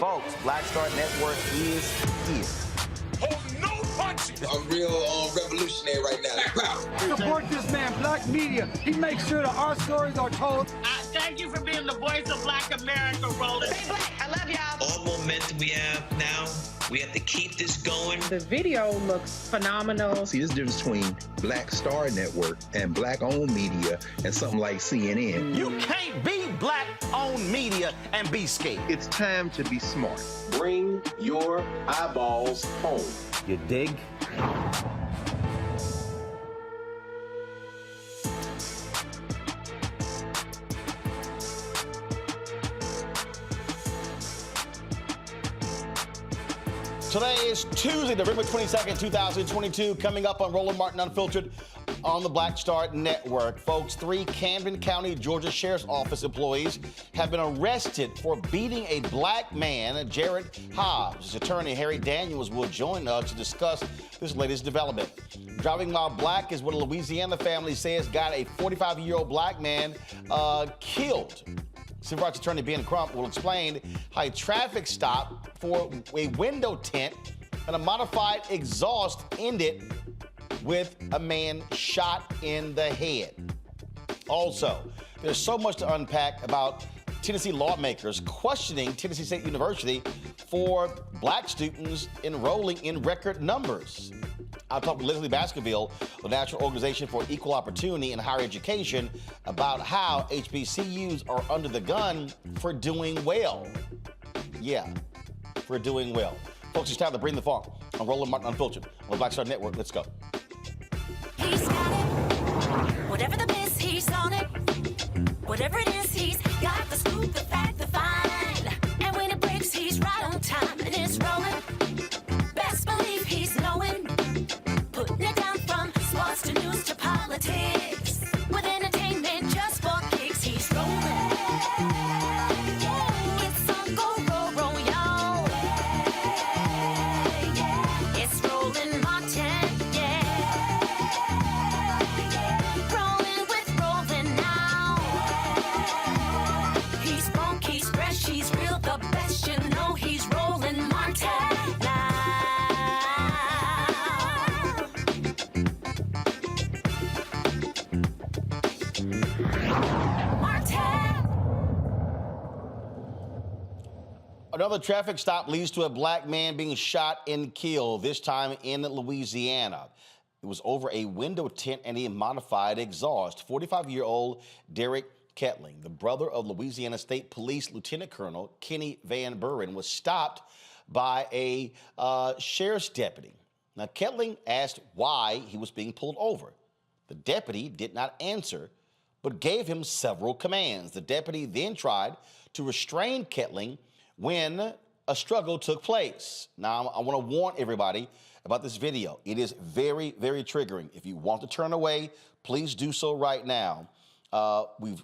Folks, Black Star Network is here. Oh, no punches! I'm real revolutionary right now. Support this man, Black Media. He makes sure that our stories are told. I Thank you for being the voice of Black America, Roland. Stay black. I love y'all. All momentum we have now, we have to keep this going. The video looks phenomenal. See, there's a difference between Black Star Network and Black-owned media and something like CNN. You can't be Black-owned media and be scared. It's time to be smart. Bring your eyeballs home. You dig? Today is Tuesday, November 22nd, 2022, coming up on Roland Martin Unfiltered on the Black Star Network. Folks, 3 Camden County, Georgia Sheriff's Office employees have been arrested for beating a black man. Jarrett Hobbs Attorney Harry Daniels will join us to discuss this latest development. Driving while black is what a Louisiana family says got a 45-year-old black man killed. Civil rights attorney Ben Crump will explain how a traffic stop for a window tint and a modified exhaust ended with a man shot in the head. Also, there's so much to unpack about Tennessee lawmakers questioning Tennessee State University for black students enrolling in record numbers. I'll talk with Lezli Baskerville, the National Organization for Equal Opportunity in Higher Education, about how HBCUs are under the gun for doing well. Yeah, for doing well. Folks, it's time to bring the funk on Roland Martin Unfiltered on the Black Star Network. Let's go. He's got it. Whatever the miss, he's on it. Whatever it is, he's got the scoop, the fact, the find. And when it breaks, he's right on time and it's rolling. Best believe he's knowing. Putting it down from sports to news to politics. With entertainment just for kicks, he's rolling. It's on go, roll, y'all. It's Roland Martin, yeah. Rolling with Roland now. He's funk, he's fresh, he's real, the best, you know he's Roland Martin now. Another traffic stop leads to a black man being shot and killed, this time in Louisiana. It was over a window tint and a modified exhaust. 45-year-old Derrick Kettling, the brother of Louisiana State Police Lieutenant Colonel Kenny Van Buren, was stopped by a sheriff's deputy. Now, Kettling asked why he was being pulled over. The deputy did not answer, but gave him several commands. The deputy then tried to restrain Kettling when a struggle took place. Now, I want to warn everybody about this video. It is very, very triggering. If you want to turn away, please do so right now. We've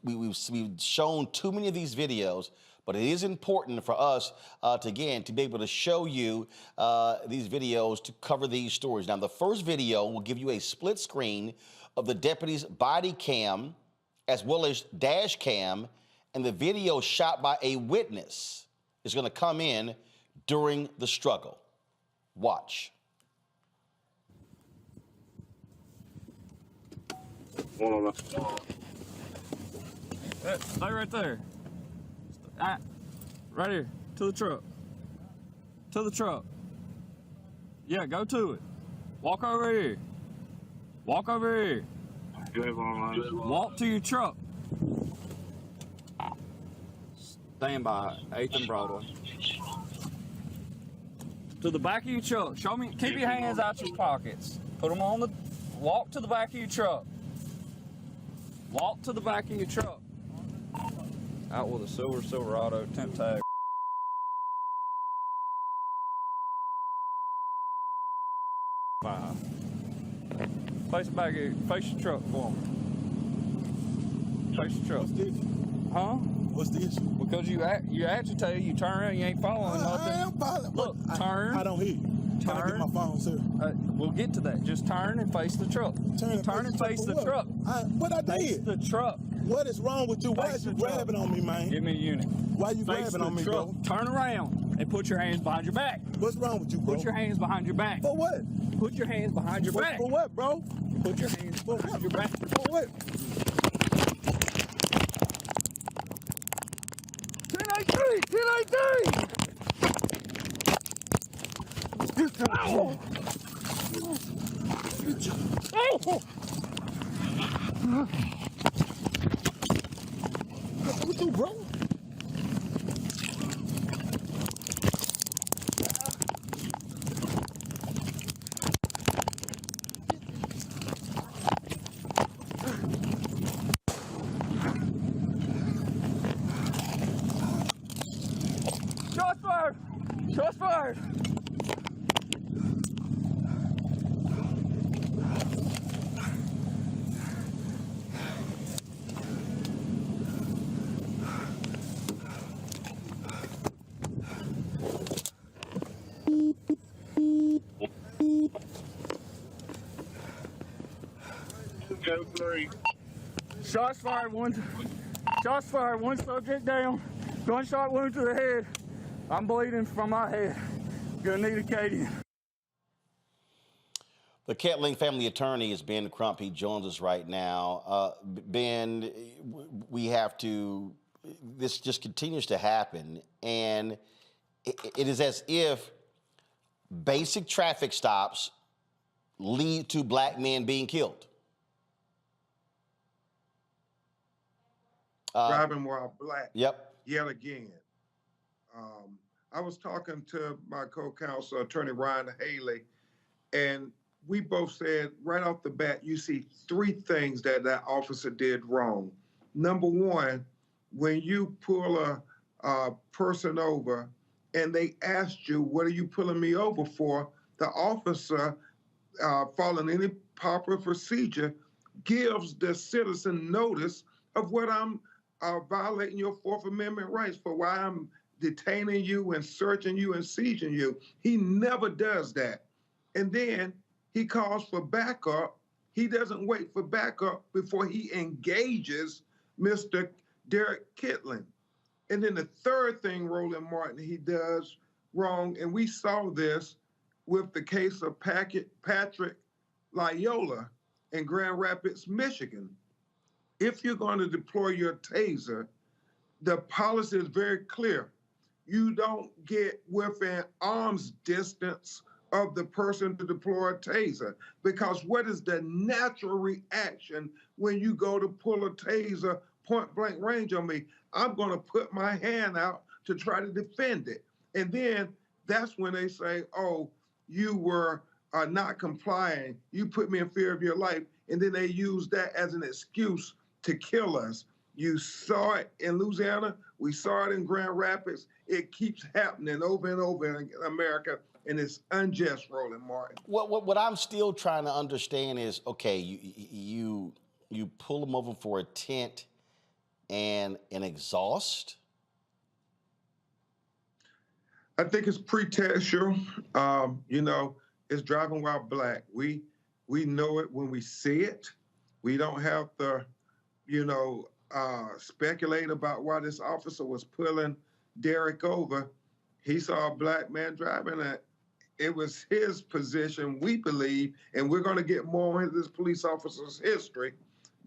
shown too many of these videos, but it is important for us to be able to show you these videos to cover these stories. Now, the first video will give you a split screen of the deputy's body cam as well as dash cam, and the video shot by a witness is going to come in during the struggle. Watch. Stay right there. Right here. To the truck. To the truck. Yeah, go to it. Walk over here. Walk over here. Walk to your truck. Stand by 8th and Broadway. To the back of your truck. Show me. Keep your hands out your pockets. Put them on the. Walk to the back of your truck. Walk to the back of your truck. Out with a Silverado temp tag. Five. Face the back of your, face your truck for me. Face your truck. What's this? Huh? What's the issue? Because you agitate, you turn around, you ain't following nothing. I am following. Look, turn. I don't hear you. Can I get my phone, sir? We'll get to that. Just turn and face the truck. Turn and face the truck. What I did? Face the truck. What is wrong with you? Why is you grabbing on me, man? Give me a unit. Why you grabbing on me, bro? Turn around and put your hands behind your back. What's wrong with you, bro? Put your hands behind your back. For what? Put your hands behind your back. For what, bro? Put your hands behind your back. For what? 1018! Ow! Oh! What you, bro? Shots fired! Shots fired! Shots fired, one subject down, gunshot wound to the head. I'm bleeding from my head. Gonna need a Cadian. The Kettling family attorney is Ben Crump. He joins us right now. Ben, we have to, this just continues to happen, and it is as if basic traffic stops lead to black men being killed. Driving while black. Yep. Yet again. I was talking to my co-counsel, Attorney Ryan Haley, and we both said right off the bat, you see three things that that officer did wrong. Number one, when you pull a person over and they asked you, what are you pulling me over for? The officer, following any proper procedure, gives the citizen notice of what I'm violating your Fourth Amendment rights for, why I'm detaining you and searching you and seizing you. He never does that. And then he calls for backup. He doesn't wait for backup before he engages Mr. Derrick Kettling. And then the third thing Roland Martin he does wrong, and we saw this with the case of Patrick Loyola in Grand Rapids, Michigan. If you're going to deploy your taser, the policy is very clear. You don't get within arm's distance of the person to deploy a taser, because what is the natural reaction when you go to pull a taser point blank range on me? I'm going to put my hand out to try to defend it. And then that's when they say, oh, you were not complying. You put me in fear of your life. And then they use that as an excuse to kill us. You saw it in Louisiana. We saw it in Grand Rapids. It keeps happening over and over in America, and it's unjust, Roland Martin. What I'm still trying to understand is, okay, you pull them over for a tint and an exhaust? I think it's pretextual. You know, it's driving while black. We know it when we see it. We don't have to, you know, speculate about why this officer was pulling Derrick over. He saw a black man driving it. It was his position, we believe, and we're going to get more into this police officer's history,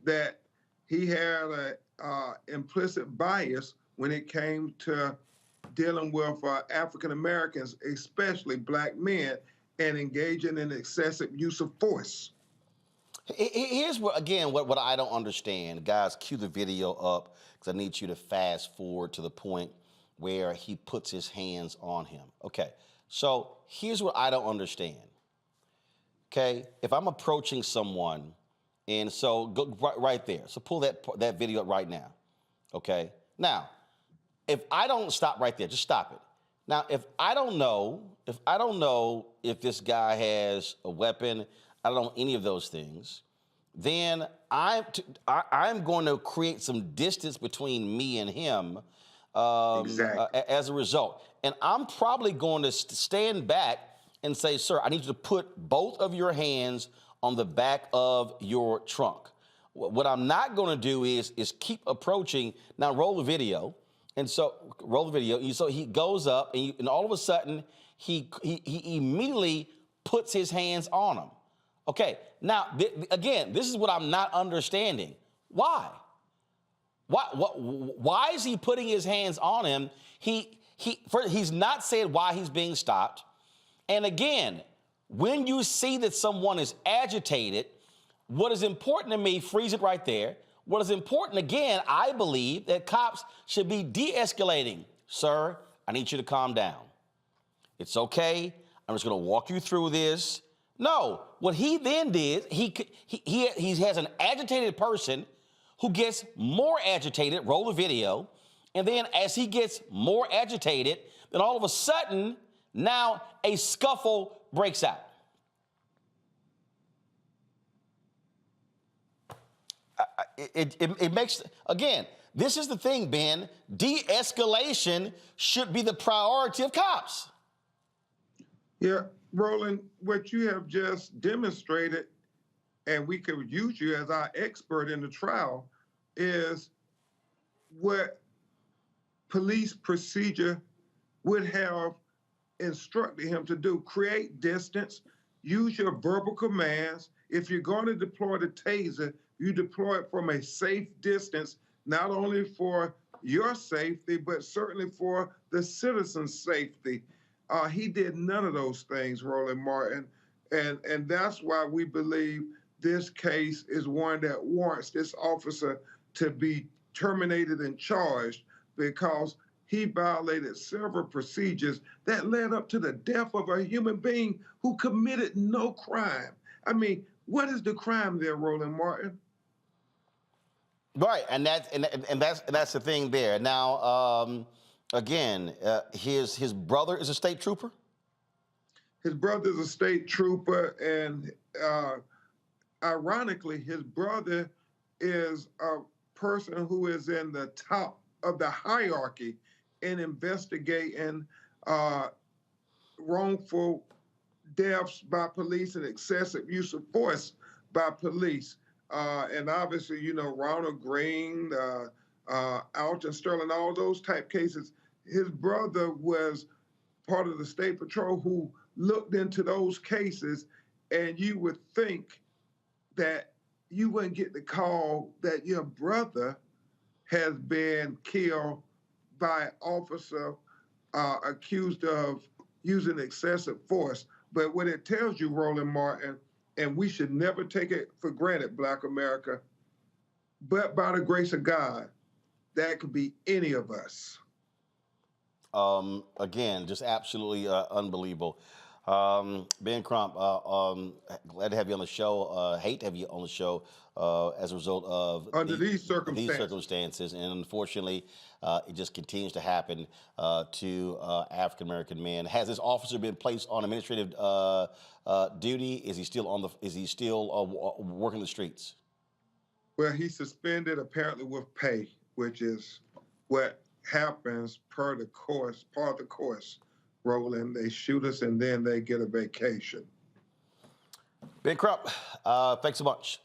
that he had an implicit bias when it came to dealing with African Americans, especially black men, and engaging in excessive use of force. Here's what, again, what I don't understand. Guys, cue the video up, because I need you to fast forward to the point where he puts his hands on him. Okay, so here's what I don't understand. Okay, if I'm approaching someone, and so go right there. So pull that video up right now. Okay, now, if I don't stop right there, just stop it. Now, if I don't know if this guy has a weapon, I don't know any of those things, then I'm going to create some distance between me and him as a result. And I'm probably going to stand back and say, sir, I need you to put both of your hands on the back of your trunk. What I'm not going to do is keep approaching. Now roll the video. And so roll the video. So he goes up, and all of a sudden, he immediately puts his hands on him. Okay, now, again, this is what I'm not understanding. Why? Why is he putting his hands on him? He's not said why he's being stopped. And again, when you see that someone is agitated, what is important to me, freeze it right there. What is important, again, I believe that cops should be de-escalating. Sir, I need you to calm down. It's okay. I'm just going to walk you through this. No, what he then did, he has an agitated person who gets more agitated, roll the video, and then as he gets more agitated, then all of a sudden, now a scuffle breaks out. It makes, again, this is the thing, Ben, de-escalation should be the priority of cops. Yeah, Roland, what you have just demonstrated, and we could use you as our expert in the trial, is what police procedure would have instructed him to do. Create distance, use your verbal commands. If you're going to deploy the taser, you deploy it from a safe distance, not only for your safety, but certainly for the citizen's safety. He did none of those things, Roland Martin, and that's why we believe this case is one that warrants this officer to be terminated and charged, because he violated several procedures that led up to the death of a human being who committed no crime. I mean, what is the crime there, Roland Martin? Right, and that's the thing there. Now, again, his brother is a state trooper? His brother is a state trooper, and ironically, his brother is a person who is in the top of the hierarchy in investigating wrongful deaths by police and excessive use of force by police. And obviously, you know, Ronald Green, Alton Sterling, all those type cases. His brother was part of the State Patrol who looked into those cases, and you would think that you wouldn't get the call that your brother has been killed by an officer accused of using excessive force. But what it tells you, Roland Martin, and we should never take it for granted, Black America, but by the grace of God, that could be any of us. Again, just absolutely unbelievable. Ben Crump, glad to have you on the show. Hate to have you on the show as a result of these circumstances. And unfortunately, it just continues to happen to African American men. Has this officer been placed on administrative duty? Is he still working the streets? Well, he's suspended apparently with pay, which is what happens part of the course, Roland. They shoot us and then they get a vacation. Ben Crump, thanks so much.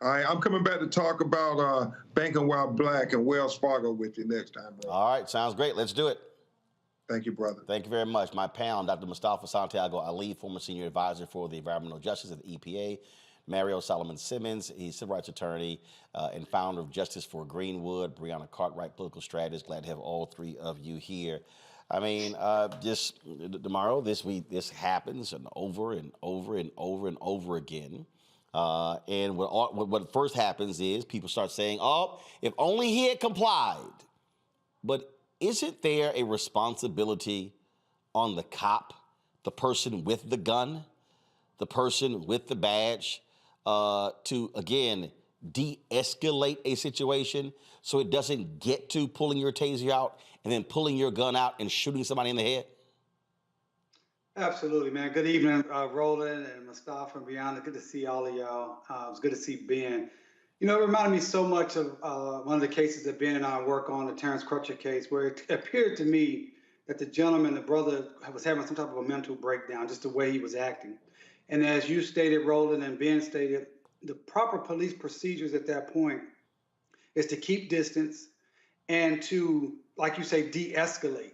All right, I'm coming back to talk about Banking While Black and Wells Fargo with you next time, bro. All right, sounds great. Let's do it. Thank you, brother. Thank you very much. My pal, Dr. Mustafa Santiago Ali, former senior advisor for the Environmental Justice at the EPA. Mario Solomon Simmons, he's civil rights attorney and founder of Justice for Greenwood. Brianna Cartwright, political strategist. Glad to have all three of you here. I mean, just tomorrow, this week, this happens and over and over and over and over again. And what first happens is people start saying, oh, if only he had complied. But isn't there a responsibility on the cop, the person with the gun, the person with the badge, to, again, de-escalate a situation so it doesn't get to pulling your taser out and then pulling your gun out and shooting somebody in the head? Absolutely, man. Good evening, Roland and Mustafa and Brianna. Good to see all of y'all. It was good to see Ben. You know, it reminded me so much of one of the cases that Ben and I work on, the Terrence Crutcher case, where it appeared to me that the gentleman, the brother, was having some type of a mental breakdown, just the way he was acting. And as you stated, Roland, and Ben stated, the proper police procedures at that point is to keep distance and to, like you say, de-escalate.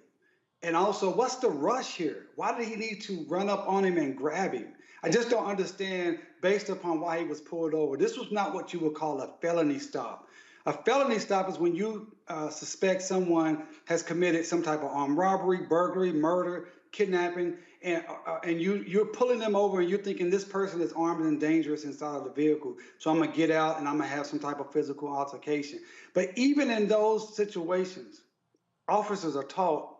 And also, what's the rush here? Why did he need to run up on him and grab him? I just don't understand based upon why he was pulled over. This was not what you would call a felony stop. A felony stop is when you suspect someone has committed some type of armed robbery, burglary, murder, kidnapping, and you're pulling them over and you're thinking this person is armed and dangerous inside of the vehicle, so I'm gonna get out and I'm gonna have some type of physical altercation. But even in those situations, officers are taught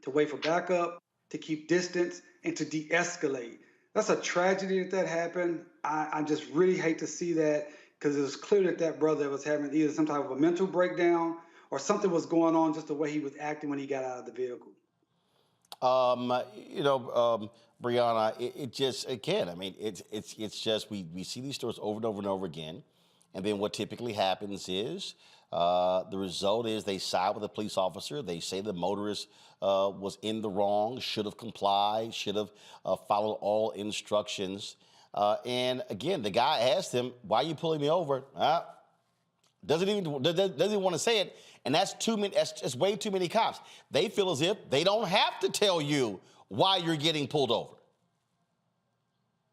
to wait for backup, to keep distance, and to de-escalate. That's a tragedy that happened. I just really hate to see that, because it was clear that that brother was having either some type of a mental breakdown or something was going on, just the way he was acting when he got out of the vehicle. Brianna, it just, again, I mean, it's just, we see these stories over and over and over again. And then what typically happens is the result is they side with the police officer. They say the motorist was in the wrong, should have complied, should have followed all instructions. And again, the guy asked him, "Why are you pulling me over?" Doesn't even want to say it. And that's too many. That's way too many cops. They feel as if they don't have to tell you why you're getting pulled over.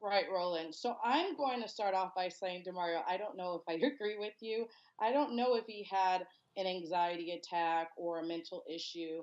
Right, Roland. So I'm going to start off by saying, DeMario, I don't know if I agree with you. I don't know if he had an anxiety attack or a mental issue.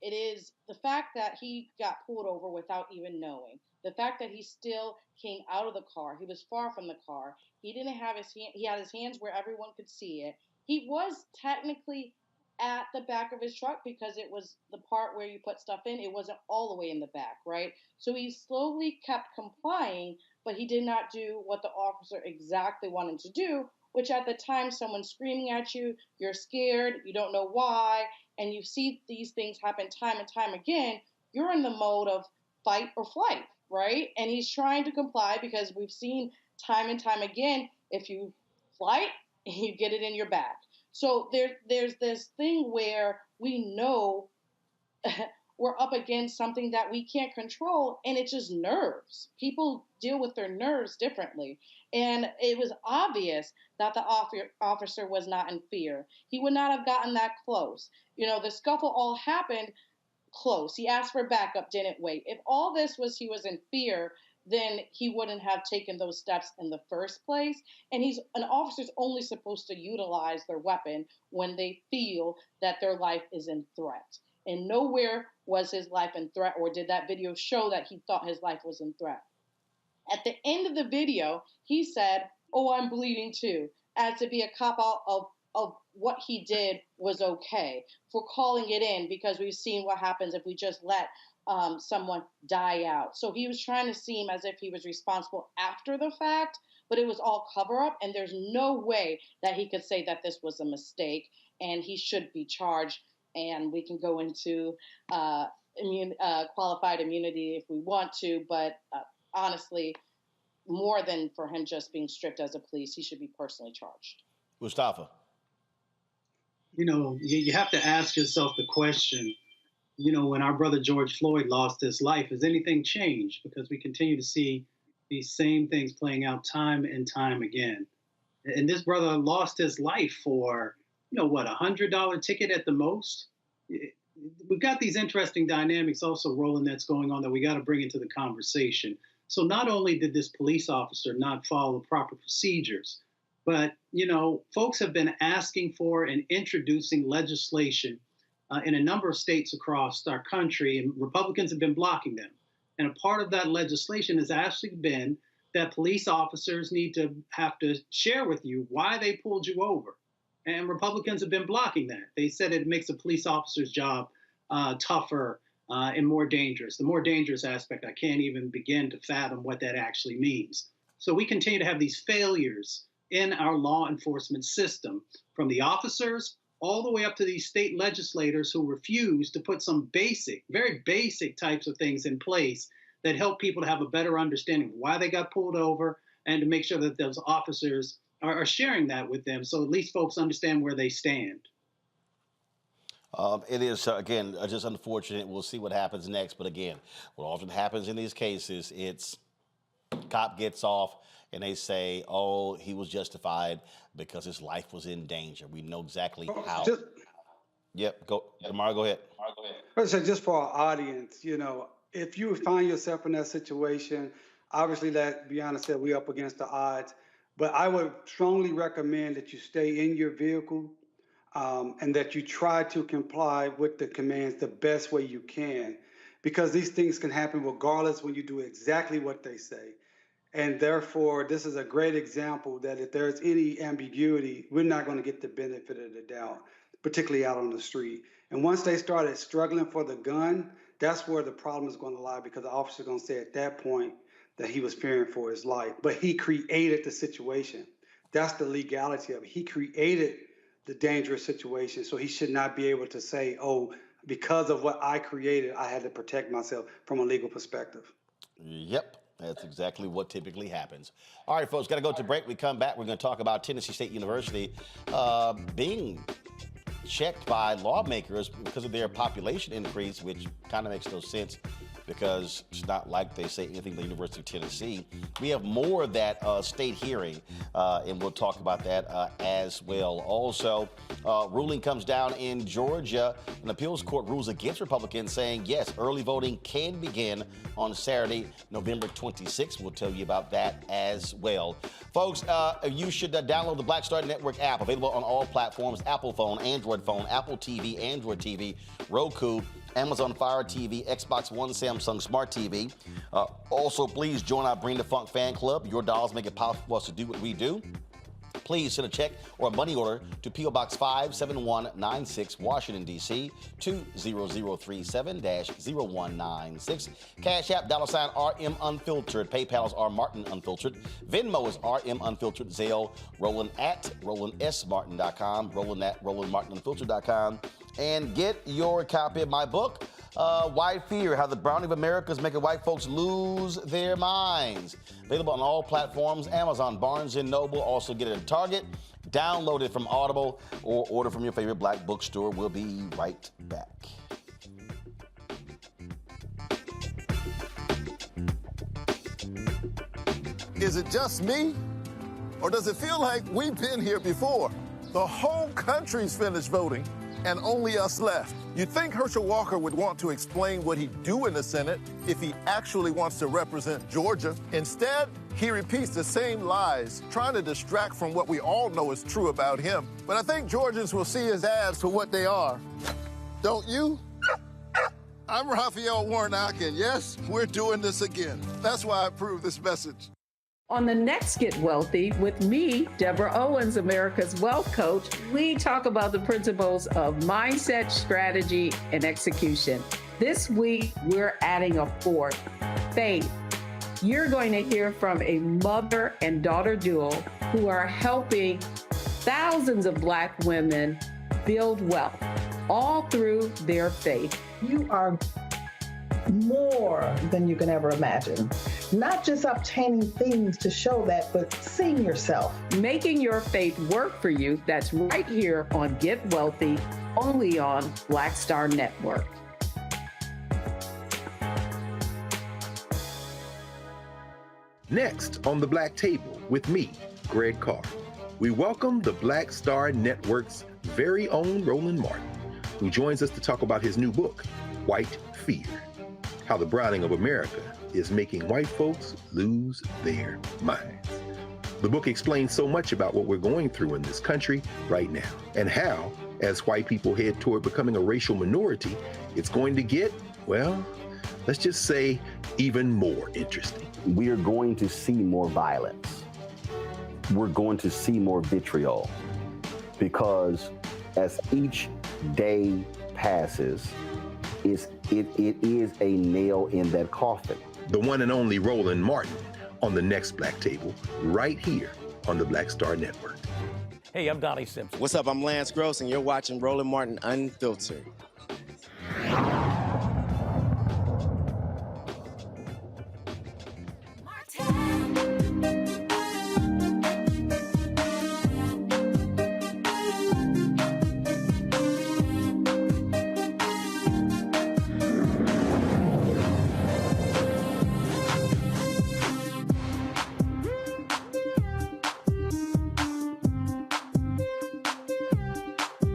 It is the fact that he got pulled over without even knowing. The fact that he still came out of the car. He was far from the car. He didn't have his hand. He had his hands where everyone could see it. He was technically at the back of his truck because it was the part where you put stuff in. It wasn't all the way in the back, right? So he slowly kept complying, but he did not do what the officer exactly wanted to do, which at the time, someone's screaming at you, you're scared, you don't know why, and you see these things happen time and time again, you're in the mode of fight or flight, right? And he's trying to comply because we've seen time and time again, if you flight, you get it in your back. So there's this thing where we know we're up against something that we can't control, and it's just nerves. People deal with their nerves differently. And it was obvious that the officer was not in fear. He would not have gotten that close. You know, the scuffle all happened close. He asked for backup, didn't wait. If all this was he was in fear, then he wouldn't have taken those steps in the first place. And an officer's only supposed to utilize their weapon when they feel that their life is in threat. And nowhere was his life in threat, or did that video show that he thought his life was in threat. At the end of the video, he said, "Oh, I'm bleeding too," as to be a cop-out of what he did was okay for calling it in, because we've seen what happens if we just let someone die out. So he was trying to seem as if he was responsible after the fact, but it was all cover up, and there's no way that he could say that this was a mistake, and he should be charged. And we can go into qualified immunity if we want to, but honestly, more than for him just being stripped as a police, he should be personally charged. Mustafa. You know, you have to ask yourself the question, you know, when our brother George Floyd lost his life, has anything changed? Because we continue to see these same things playing out time and time again. And this brother lost his life for, you know, what, $100 ticket at the most? We've got these interesting dynamics also, Roland, that's going on that we got to bring into the conversation. So not only did this police officer not follow the proper procedures, but, you know, folks have been asking for and introducing legislation in a number of states across our country, and Republicans have been blocking them. And a part of that legislation has actually been that police officers need to have to share with you why they pulled you over. And Republicans have been blocking that. They said it makes a police officer's job tougher and more dangerous. The more dangerous aspect, I can't even begin to fathom what that actually means. So we continue to have these failures in our law enforcement system, from the officers all the way up to these state legislators who refuse to put some basic, very basic types of things in place that help people to have a better understanding of why they got pulled over, and to make sure that those officers are sharing that with them, so at least folks understand where they stand. It is, again, just unfortunate. We'll see what happens next. But again, what often happens in these cases, it's cop gets off and they say, oh, he was justified because his life was in danger. We know exactly how. Yep, go, Amara, go ahead. So just for our audience, you know, if you find yourself in that situation, obviously, that Brianna said, we're up against the odds. But I would strongly recommend that you stay in your vehicle. and that you try to comply with the commands the best way you can, because these things can happen regardless when you do exactly what they say. And therefore, this is a great example that if there's any ambiguity, we're not going to get the benefit of the doubt, particularly out on the street. And once they started struggling for the gun, that's where the problem is going to lie, because the officer is going to say at that point that he was fearing for his life. But he created the situation. That's the legality of it. He created the dangerous situation, so he should not be able to say, oh, because of what I created, I had to protect myself from a legal perspective. Yep. That's exactly what typically happens. All right, folks, got to go to break. We come back. We're going to talk about Tennessee State University being checked by lawmakers because of their population increase, which kind of makes no sense because it's not like they say anything to the University of Tennessee. We have more of that state hearing, and we'll talk about that as well. Also, ruling comes down in Georgia. An appeals court rules against Republicans, saying, yes, early voting can begin on Saturday, November 26th. We'll tell you about that as well. Folks, you should download the Black Star Network app, available on all platforms: Apple phone, Android phone, Apple TV, Android TV, Roku, Amazon Fire TV, Xbox One, Samsung Smart TV. Also, please join our Bring the Funk fan club. Your dollars make it possible for us to do what we do. Please send a check or a money order to P.O. Box 57196, Washington, D.C., 20037-0196. Cash App, $RM Unfiltered. PayPal is R Martin Unfiltered. Venmo is RM Unfiltered. Zelle, Roland at RolandSMartin.com. Roland at RolandMartinUnfiltered.com. And get your copy of my book, White Fear, How the Browning of America is Making White Folks Lose Their Minds. Available on all platforms: Amazon, Barnes & Noble. Also get it at Target. Download it from Audible or order from your favorite black bookstore. We'll be right back. Is it just me? Or does it feel like we've been here before? The whole country's finished voting, and only us left. You'd think Herschel Walker would want to explain what he'd do in the Senate if he actually wants to represent Georgia. Instead, he repeats the same lies, trying to distract from what we all know is true about him. But I think Georgians will see his ads for what they are. Don't you? I'm Raphael Warnock, and yes, we're doing this again. That's why I approve this message. On the next Get Wealthy with me, Deborah Owens, America's Wealth Coach, we talk about the principles of mindset, strategy, and execution. This week, we're adding a fourth: faith. You're going to hear from a mother and daughter duo who are helping thousands of Black women build wealth, all through their faith. You are more than you can ever imagine. Not just obtaining things to show that, but seeing yourself. Making your faith work for you. That's right here on Get Wealthy, only on Black Star Network. Next on the Black Table with me, Greg Carr, we welcome the Black Star Network's very own Roland Martin, who joins us to talk about his new book, White Fear: How the Browning of America is Making White Folks Lose Their Minds. The book explains so much about what we're going through in this country right now, and how, as white people head toward becoming a racial minority, it's going to get, well, let's just say, even more interesting. We are going to see more violence. We're going to see more vitriol, because as each day passes, it is a nail in that coffin. The one and only Roland Martin on the next Black Table, right here on the Black Star Network. Hey, I'm Donnie Simpson. What's up? I'm Lance Gross, and you're watching Roland Martin Unfiltered.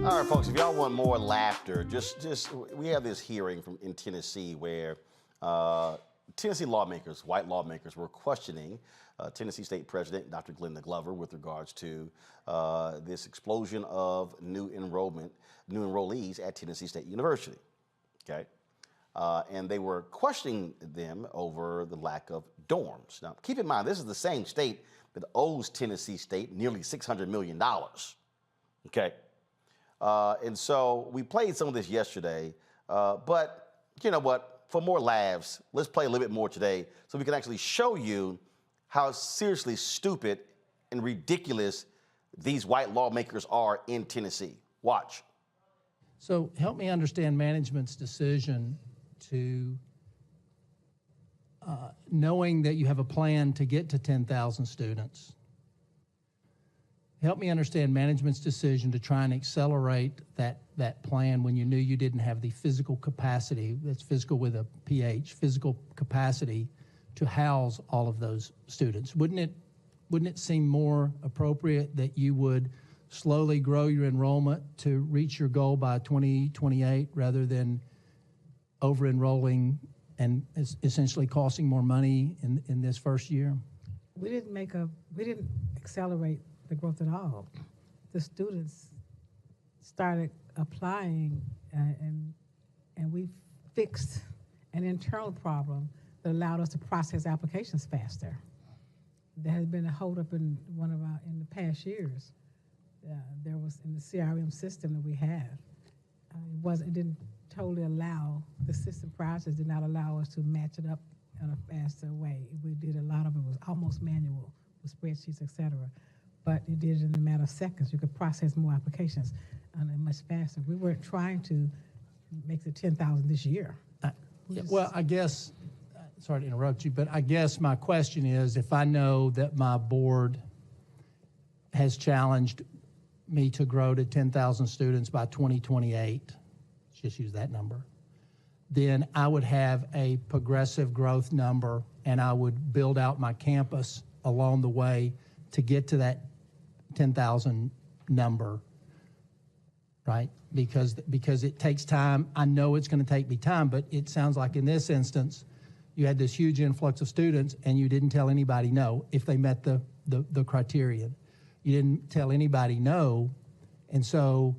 All right, folks, if y'all want more laughter, just we have this hearing in Tennessee where Tennessee lawmakers, white lawmakers, were questioning Tennessee State President Dr. Glenda Glover with regards to this explosion of new enrollees at Tennessee State University. Okay, and they were questioning them over the lack of dorms. Now, keep in mind, this is the same state that owes Tennessee State nearly $600 million. Okay, and so we played some of this yesterday, but you know what? For more laughs, let's play a little bit more today so we can actually show you how seriously stupid and ridiculous these white lawmakers are in Tennessee. Watch. So help me understand management's decision to, knowing that you have a plan to get to 10,000 students. Help me understand management's decision to try and accelerate that plan when you knew you didn't have the physical capacity, that's physical with a PH, physical capacity to house all of those students. Wouldn't it seem more appropriate that you would slowly grow your enrollment to reach your goal by 2028 rather than over-enrolling and essentially costing more money in this first year? We didn't accelerate the growth at all. The students started applying and we fixed an internal problem that allowed us to process applications faster. There has been a holdup in the past years. There was in the CRM system that we have. It didn't totally allow, the system process did not allow us to match it up in a faster way. We did a lot of it was almost manual with spreadsheets, et cetera. But it did it in a matter of seconds. You could process more applications much faster. We weren't trying to make the 10,000 this year. Well, I guess, sorry to interrupt you, but I guess my question is, if I know that my board has challenged me to grow to 10,000 students by 2028, let's just use that number, then I would have a progressive growth number and I would build out my campus along the way to get to that 10,000 number, right? Because it takes time. I know it's going to take me time, but it sounds like in this instance, you had this huge influx of students and you didn't tell anybody no if they met the criterion. You didn't tell anybody no, and so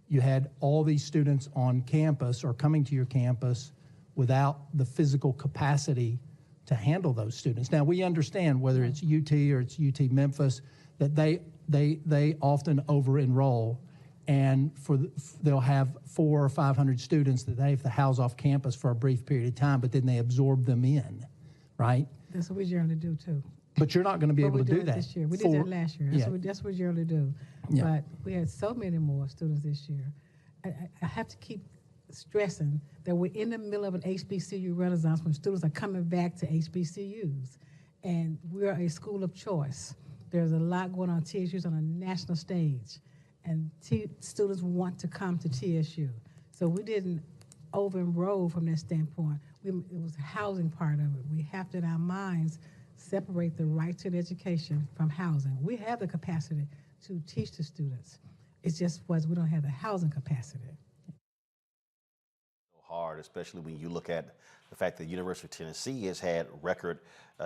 you had all these students on campus or coming to your campus without the physical capacity to handle those students. Now, we understand whether it's UT or it's UT Memphis, that they often over-enroll, and they'll have 400 or 500 students that they have to house off campus for a brief period of time, but then they absorb them in, right? That's what we generally do too. But you're not going to be able to do that this year. We did that last year. That's what we generally do. Yeah. But we had so many more students this year. I have to keep stressing that we're in the middle of an HBCU renaissance when students are coming back to HBCUs. And we're a school of choice. There's a lot going on TSU's on a national stage. And students want to come to TSU. So we didn't over-enroll from that standpoint. It was the housing part of it. We have to, in our minds, separate the right to an education from housing. We have the capacity to teach the students. It's just we don't have the housing capacity. Hard, especially when you look at the fact that the University of Tennessee has had record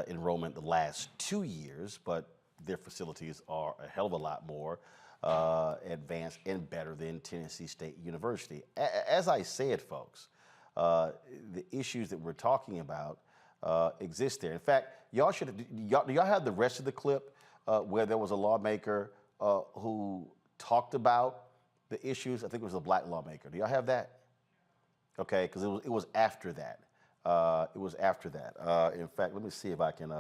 enrollment the last 2 years, but their facilities are a hell of a lot more advanced and better than Tennessee State University. As I said, folks, the issues that we're talking about exist there. In fact, y'all have the rest of the clip where there was a lawmaker who talked about the issues. I think it was a black lawmaker. Do y'all have that? Okay, because it was after that. It was after that. In fact, let me see if I can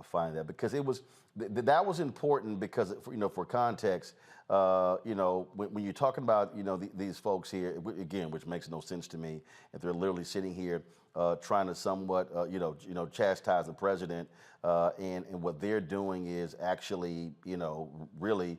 find that, because it was that was important because for context, when you're talking about these folks here again, which makes no sense to me, if they're literally sitting here trying to somewhat chastise the president, and what they're doing is actually really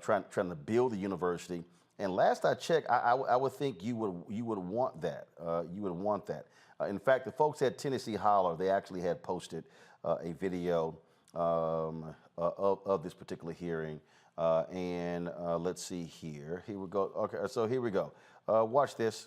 trying to build the university. And last I checked, I would think you would want that. You would want that. In fact, the folks at Tennessee Holler, they actually had posted a video of this particular hearing. And let's see here. Here we go. Okay, so here we go. Watch this.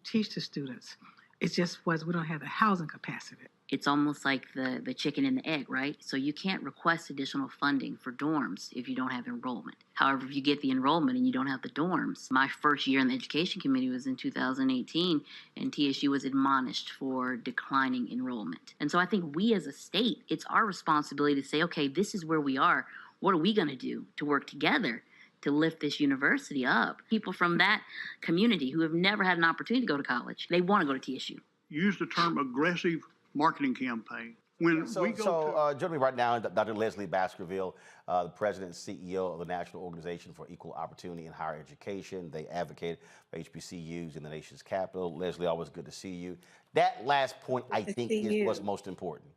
teach the students. It's just we don't have the housing capacity. It's almost like the chicken and the egg, right? So you can't request additional funding for dorms if you don't have enrollment. However, if you get the enrollment and you don't have the dorms, my first year in the education committee was in 2018, and TSU was admonished for declining enrollment. And so I think we as a state, it's our responsibility to say, okay, this is where we are. What are we going to do to work together to lift this university up? People from that community who have never had an opportunity to go to college, they want to go to TSU. Use the term aggressive marketing campaign. When we go joining me right now, Dr. Lezli Baskerville, the president and CEO of the National Organization for Equal Opportunity in Higher Education. They advocate for HBCUs in the nation's capital. Leslie, always good to see you. That last point, I think, is what's most important.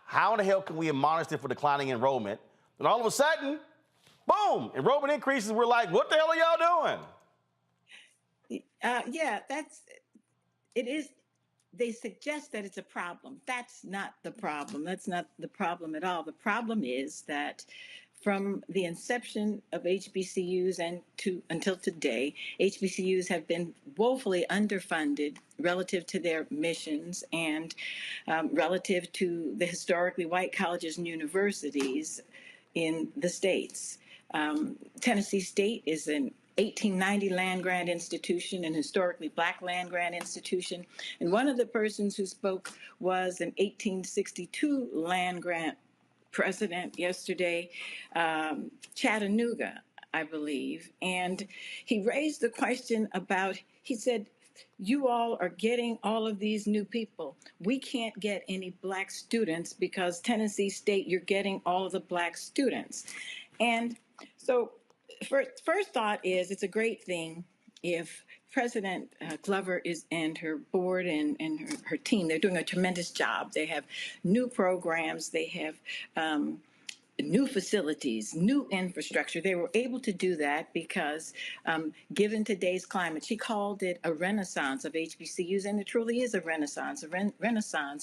How in the hell can we admonish them for declining enrollment? And all of a sudden, boom, enrollment increases. We're like, what the hell are y'all doing? Yeah, it is. They suggest that it's a problem. That's not the problem. That's not the problem at all. The problem is that from the inception of HBCUs and until today, HBCUs have been woefully underfunded relative to their missions and relative to the historically white colleges and universities in the states. Tennessee State is an 1890 land-grant institution, an historically black land-grant institution. And one of the persons who spoke was an 1862 land-grant president yesterday, Chattanooga, I believe. And he raised the question about, he said, you all are getting all of these new people. We can't get any black students because Tennessee State, you're getting all of the black students. And so first thought is it's a great thing if President Glover and her board and her team, they're doing a tremendous job. They have new programs. They have new facilities, new infrastructure. They were able to do that because given today's climate, she called it a renaissance of HBCUs, and it truly is a renaissance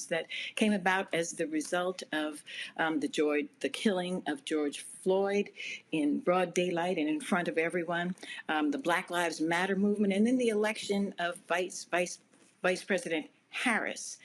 that came about as the result of the killing of George Floyd in broad daylight and in front of everyone, the Black Lives Matter movement, and then the election of Vice President Harris.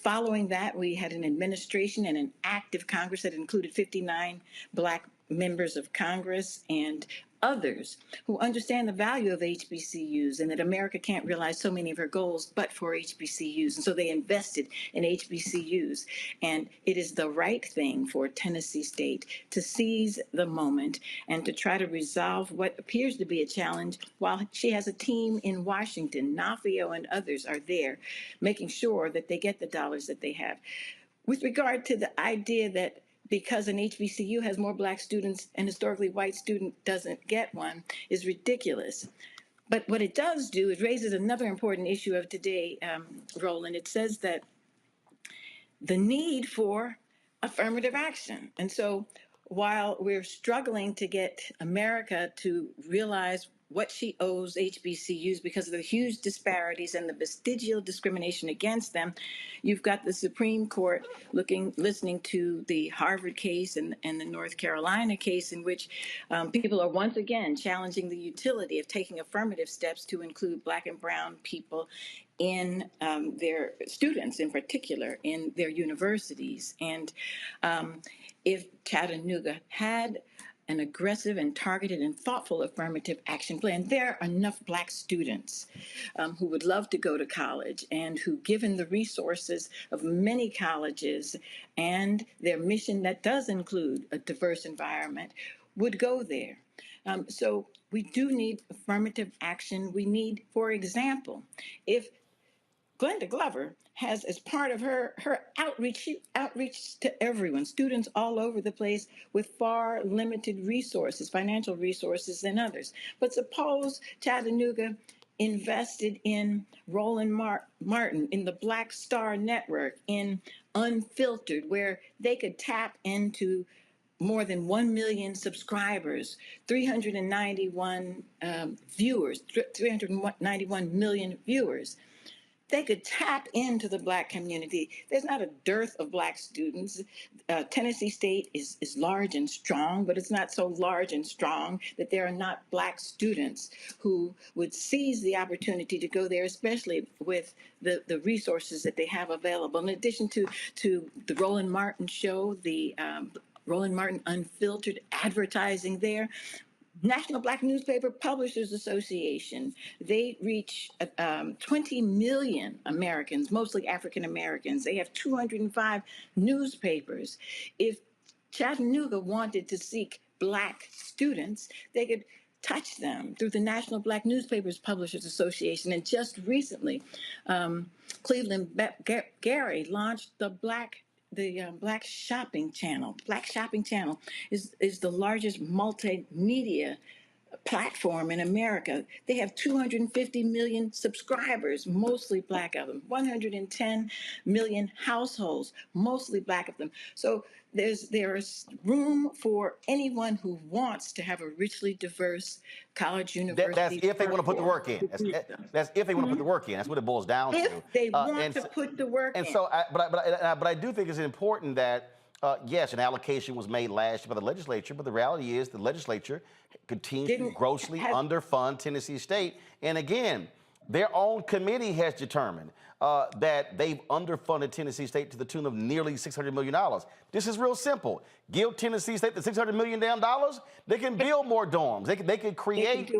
Following that, we had an administration and an active Congress that included 59 black members of Congress and others who understand the value of HBCUs and that America can't realize so many of her goals but for HBCUs. And so they invested in HBCUs. And it is the right thing for Tennessee State to seize the moment and to try to resolve what appears to be a challenge while she has a team in Washington. Nafio and others are there making sure that they get the dollars that they have. With regard to the idea that because an HBCU has more black students, an historically white student doesn't get one, is ridiculous. But what it does do, it raises another important issue of today, Roland. It says that the need for affirmative action. And so while we're struggling to get America to realize what she owes HBCUs because of the huge disparities and the vestigial discrimination against them, you've got the Supreme Court listening to the Harvard case and the North Carolina case in which people are once again challenging the utility of taking affirmative steps to include black and brown people in their students, in particular, in their universities. And if Chattanooga had an aggressive and targeted and thoughtful affirmative action plan, there are enough black students who would love to go to college and who, given the resources of many colleges and their mission that does include a diverse environment, would go there. So we do need affirmative action. We need, for example, if Glenda Glover has, as part of her outreach to everyone, students all over the place with far limited resources, financial resources than others. But suppose Chattanooga invested in Roland Martin, in the Black Star Network, in Unfiltered, where they could tap into more than 1 million subscribers, 391 viewers, 391 million viewers. they could tap into the Black community. There's not a dearth of Black students. Tennessee State is large and strong, but it's not so large and strong that there are not Black students who would seize the opportunity to go there, especially with the resources that they have available. In addition to the Roland Martin show, the Roland Martin Unfiltered advertising there, National Black Newspaper Publishers Association, they reach 20 million Americans, mostly African Americans. They have 205 newspapers. If Chattanooga wanted to seek Black students, they could touch them through the National Black Newspapers Publishers Association. And just recently, Cleveland Gary launched the Black Shopping Channel. Black Shopping Channel is the largest multimedia platform in America. They have 250 million subscribers, mostly Black of them, 110 million households, mostly Black of them. So there's room for anyone who wants to have a richly diverse college university. That's if they want to put the work in. That's if they want to put the work in. That's what it boils down to. If they want to put the work in. And so, but I do think it's important that, yes, an allocation was made last year by the legislature, but the reality is the legislature continues to grossly underfund Tennessee State. And again, their own committee has determined that they've underfunded Tennessee State to the tune of nearly $600 million. This is real simple. Give Tennessee State the $600 million, they can build more dorms. They can create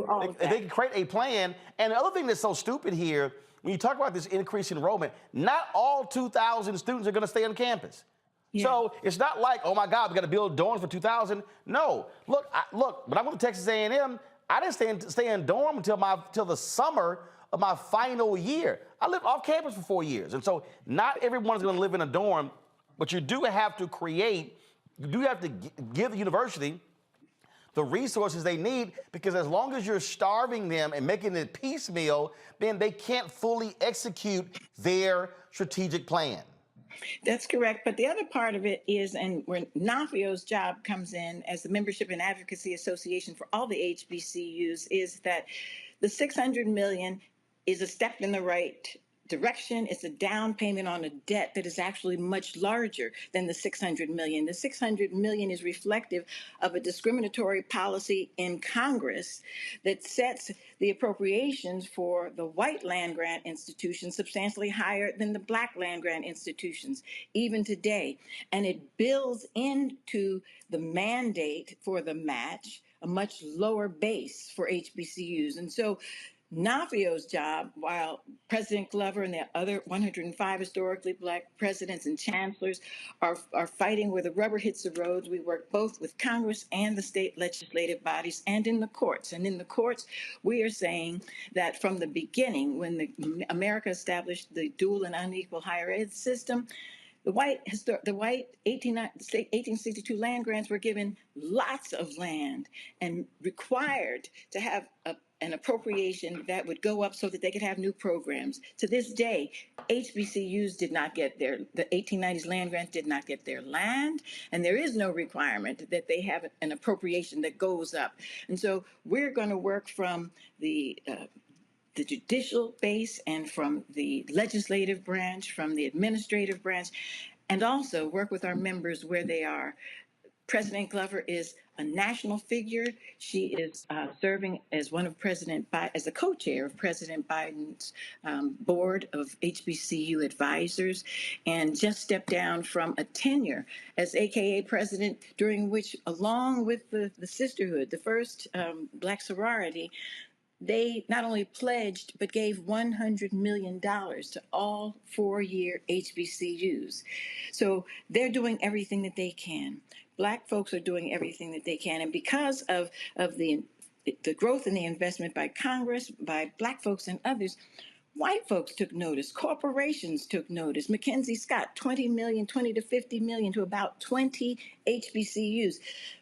a plan. And the other thing that's so stupid here, when you talk about this increased enrollment, not all 2,000 students are going to stay on campus. Yeah. So it's not like, oh my God, we got to build dorms for 2,000. No, look, when I went to Texas A&M, I didn't stay in dorm until the summer of my final year. I lived off campus for 4 years. And so not everyone's going to live in a dorm, but you do have to give the university the resources they need, because as long as you're starving them and making it piecemeal, then they can't fully execute their strategic plan. That's correct. But the other part of it is, and where NAFIO's job comes in as the Membership and Advocacy Association for all the HBCUs, is that the $600 million is a step in the right direction. It's a down payment on a debt that is actually much larger than the $600 million. The $600 million is reflective of a discriminatory policy in Congress that sets the appropriations for the white land-grant institutions substantially higher than the Black land-grant institutions, even today. And it builds into the mandate for the match a much lower base for HBCUs. And so NAFIO's job, while President Glover and the other 105 historically Black presidents and chancellors are fighting where the rubber hits the road, we work both with Congress and the state legislative bodies and in the courts. And in the courts, we are saying that from the beginning, when America established the dual and unequal higher ed system, the white 1862 land grants were given lots of land and required to have an appropriation that would go up so that they could have new programs. To this day, HBCUs did not get the 1890s land grant did not get their land, and there is no requirement that they have an appropriation that goes up. And so we're going to work from the judicial base and from the legislative branch, from the administrative branch, and also work with our members where they are. President Glover is a national figure. She is serving as as the co-chair of President Biden's board of HBCU advisors, and just stepped down from a tenure as AKA president, during which, along with the sisterhood, the first Black sorority, they not only pledged, but gave $100 million to all 4-year HBCUs. So they're doing everything that they can. Black folks are doing everything that they can. And because of the growth in the investment by Congress, by Black folks and others, white folks took notice. Corporations took notice. Mackenzie Scott, 20 to 50 million to about 20 HBCUs.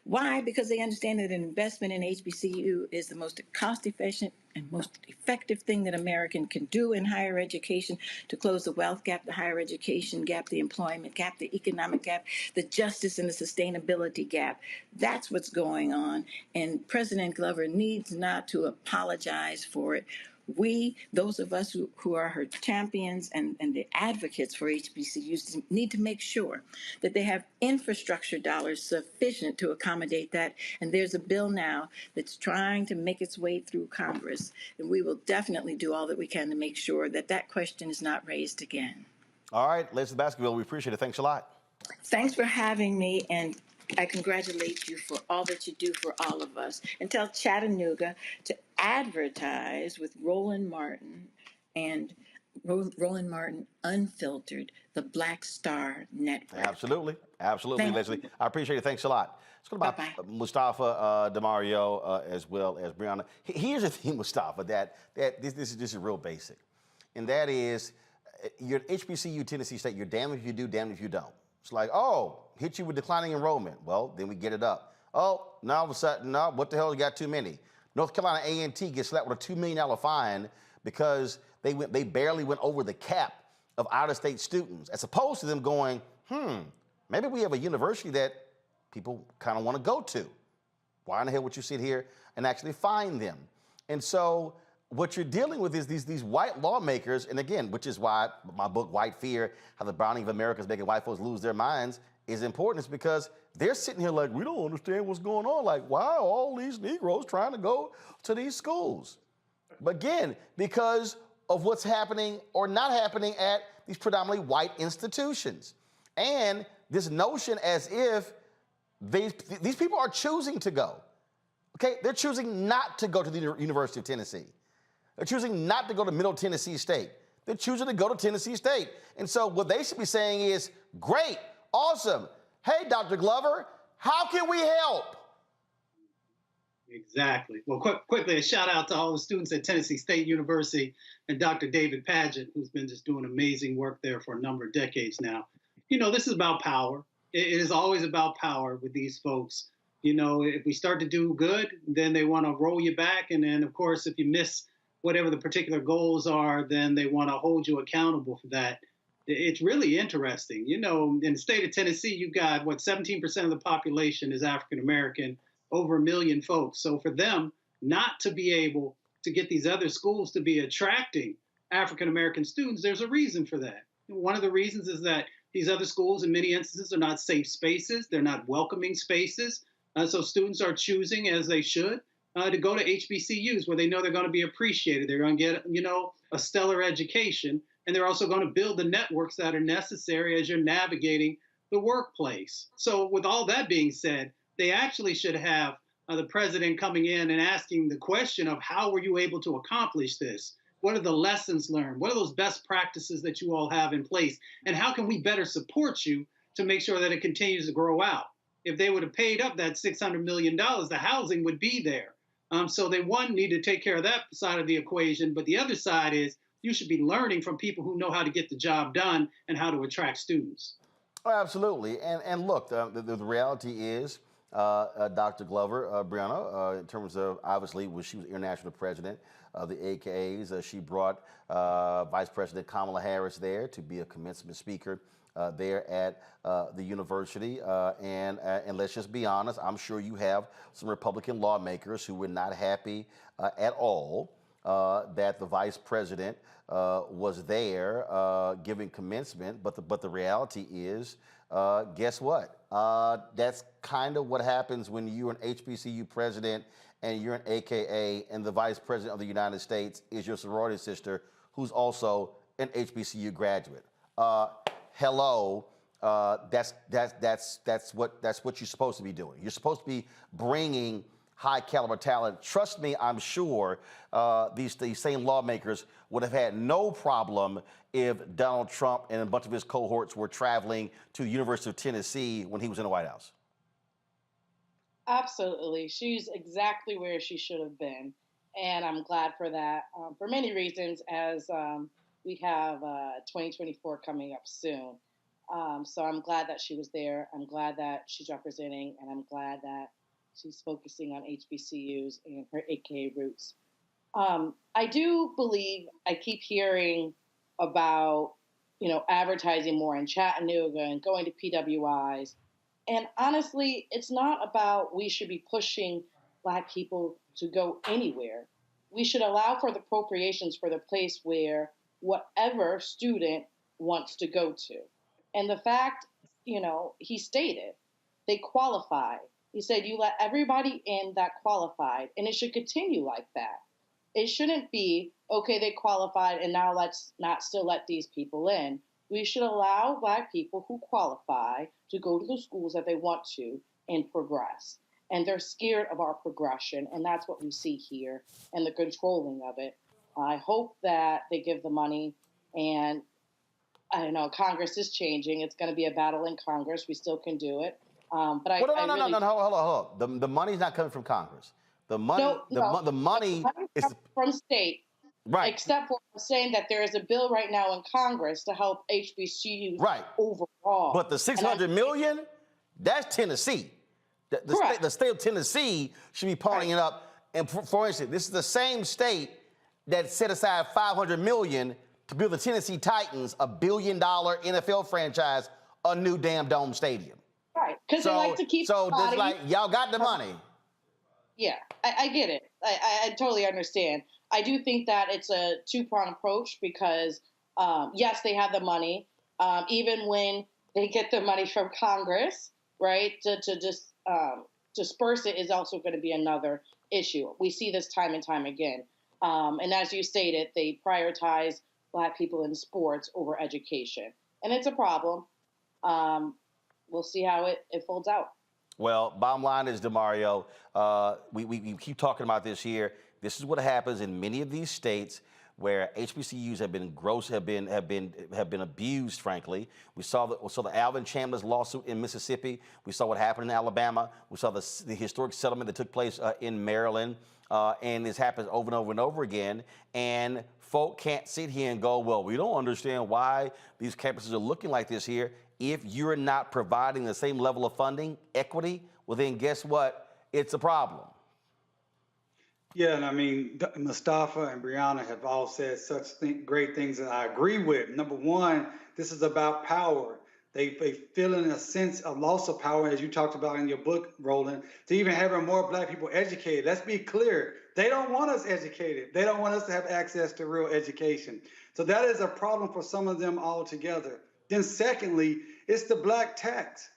Why? Because they understand that an investment in HBCU is the most cost-efficient and most effective thing that American can do in higher education to close the wealth gap, the higher education gap, the employment gap, the economic gap, the justice and the sustainability gap. That's what's going on. And President Glover needs not to apologize for it. We, those of us who are her champions and the advocates for HBCUs, need to make sure that they have infrastructure dollars sufficient to accommodate that. And there's a bill now that's trying to make its way through Congress. And we will definitely do all that we can to make sure that that question is not raised again. All right, Lezli Baskerville, we appreciate it. Thanks a lot. Thanks for having me, and I congratulate you for all that you do for all of us. And tell Chattanooga to advertise with Roland Martin and Roland Martin Unfiltered, the Black Star Network. Absolutely. Absolutely, Lezli. I appreciate it. Thanks a lot. Let's go about Mustafa Demario as well as Brianna. Here's the thing, Mustafa, that this is real basic. And that is, you're at HBCU, Tennessee State, you're damned if you do, damned if you don't. It's like, oh, hit you with declining enrollment. Well, then we get it up. Oh, now all of a sudden, no, what the hell, you got too many. North Carolina A&T gets slapped with a $2 million fine because they barely went over the cap of out-of-state students, as opposed to them going, maybe we have a university that people kind of want to go to. Why in the hell would you sit here and actually fine them? And so what you're dealing with is these white lawmakers, and again, which is why my book, White Fear, How the Browning of America is Making White Folks Lose Their Minds, is important. It's because they're sitting here like, we don't understand what's going on. Like, why are all these Negroes trying to go to these schools? But again, because of what's happening or not happening at these predominantly white institutions. And this notion as if these people are choosing to go. Okay, they're choosing not to go to the University of Tennessee. They're choosing not to go to Middle Tennessee State. They're choosing to go to Tennessee State. And so what they should be saying is, great, awesome. Hey, Dr. Glover, how can we help? Exactly. Well, quickly, a shout out to all the students at Tennessee State University and Dr. David Padgett, who's been just doing amazing work there for a number of decades now. You know, this is about power. It is always about power with these folks. You know, if we start to do good, then they want to roll you back. And then, of course, if you miss whatever the particular goals are, then they want to hold you accountable for that. It's really interesting. You know, in the state of Tennessee, you've got, 17% of the population is African-American, over 1 million folks. So for them not to be able to get these other schools to be attracting African-American students, there's a reason for that. One of the reasons is that these other schools, in many instances, are not safe spaces. They're not welcoming spaces. So students are choosing, as they should, to go to HBCUs where they know they're going to be appreciated. They're going to get, a stellar education. And they're also going to build the networks that are necessary as you're navigating the workplace. So with all that being said, they actually should have the president coming in and asking the question of how were you able to accomplish this? What are the lessons learned? What are those best practices that you all have in place? And how can we better support you to make sure that it continues to grow out? If they would have paid up that $600 million, the housing would be there. So they, need to take care of that side of the equation. But the other side is you should be learning from people who know how to get the job done and how to attract students. Oh, absolutely. And look, the reality is, Dr. Glover, Brianna, in terms of, obviously, when she was international president of the AKAs, she brought Vice President Kamala Harris there to be a commencement speaker there at the university. And let's just be honest, I'm sure you have some Republican lawmakers who were not happy at all that the vice president was there giving commencement. But the reality is, guess what? That's kind of what happens when you're an HBCU president and you're an AKA and the vice president of the United States is your sorority sister who's also an HBCU graduate. Hello, that's what you're supposed to be doing. You're supposed to be bringing high caliber talent. Trust me, I'm sure these same lawmakers would have had no problem if Donald Trump and a bunch of his cohorts were traveling to the University of Tennessee when he was in the White House. Absolutely. She's exactly where she should have been. And I'm glad for that, for many reasons, as we have 2024 coming up soon. So I'm glad that she was there. I'm glad that she's representing, and I'm glad that she's focusing on HBCUs and her AKA roots. I do believe, I keep hearing about, advertising more in Chattanooga and going to PWIs. And honestly, it's not about we should be pushing Black people to go anywhere. we should allow for the appropriations for the place where whatever student wants to go to. And the fact, he stated they qualified. He said you let everybody in that qualified, and it should continue like that. It shouldn't be, okay, they qualified, and now let's not still let these people in. We should allow Black people who qualify to go to the schools that they want to and progress. And they're scared of our progression, and that's what we see here and the controlling of it. I hope that they give the money, and I don't know, Congress is changing. It's going to be a battle in Congress. We still can do it. But I hold really... on. The money's not coming from Congress. The money, the money is from state. Right. Except for saying that there is a bill right now in Congress to help HBCUs overall. But the $600 million, that's Tennessee. The state of Tennessee should be pawning it up. And for instance, this is the same state that set aside $500 million to build the Tennessee Titans, a $1 billion NFL franchise, a new damn dome stadium. Right, because they like to keep. So it's like y'all got the money. Yeah, I get it. I totally understand. I do think that it's a two-pronged approach because, yes, they have the money. Even when they get the money from Congress, right, to just disperse it is also going to be another issue. We see this time and time again. And as you stated, they prioritize Black people in sports over education. And it's a problem. We'll see how it folds out. Well, bottom line is, DeMario, we keep talking about this here. This is what happens in many of these states where HBCUs have been abused. Frankly, we saw the Alvin Chandler's lawsuit in Mississippi. We saw what happened in Alabama. We saw the historic settlement that took place in Maryland, and this happens over and over and over again. And folk can't sit here and go, well, we don't understand why these campuses are looking like this here. If you're not providing the same level of funding, equity, well, then guess what? It's a problem. Yeah, and I mean, Mustafa and Brianna have all said such great things that I agree with. Number one, this is about power. They feel in a sense of loss of power, as you talked about in your book, Roland, to even having more Black people educated. Let's be clear. They don't want us educated. They don't want us to have access to real education. So that is a problem for some of them altogether. Then secondly, it's the Black tax,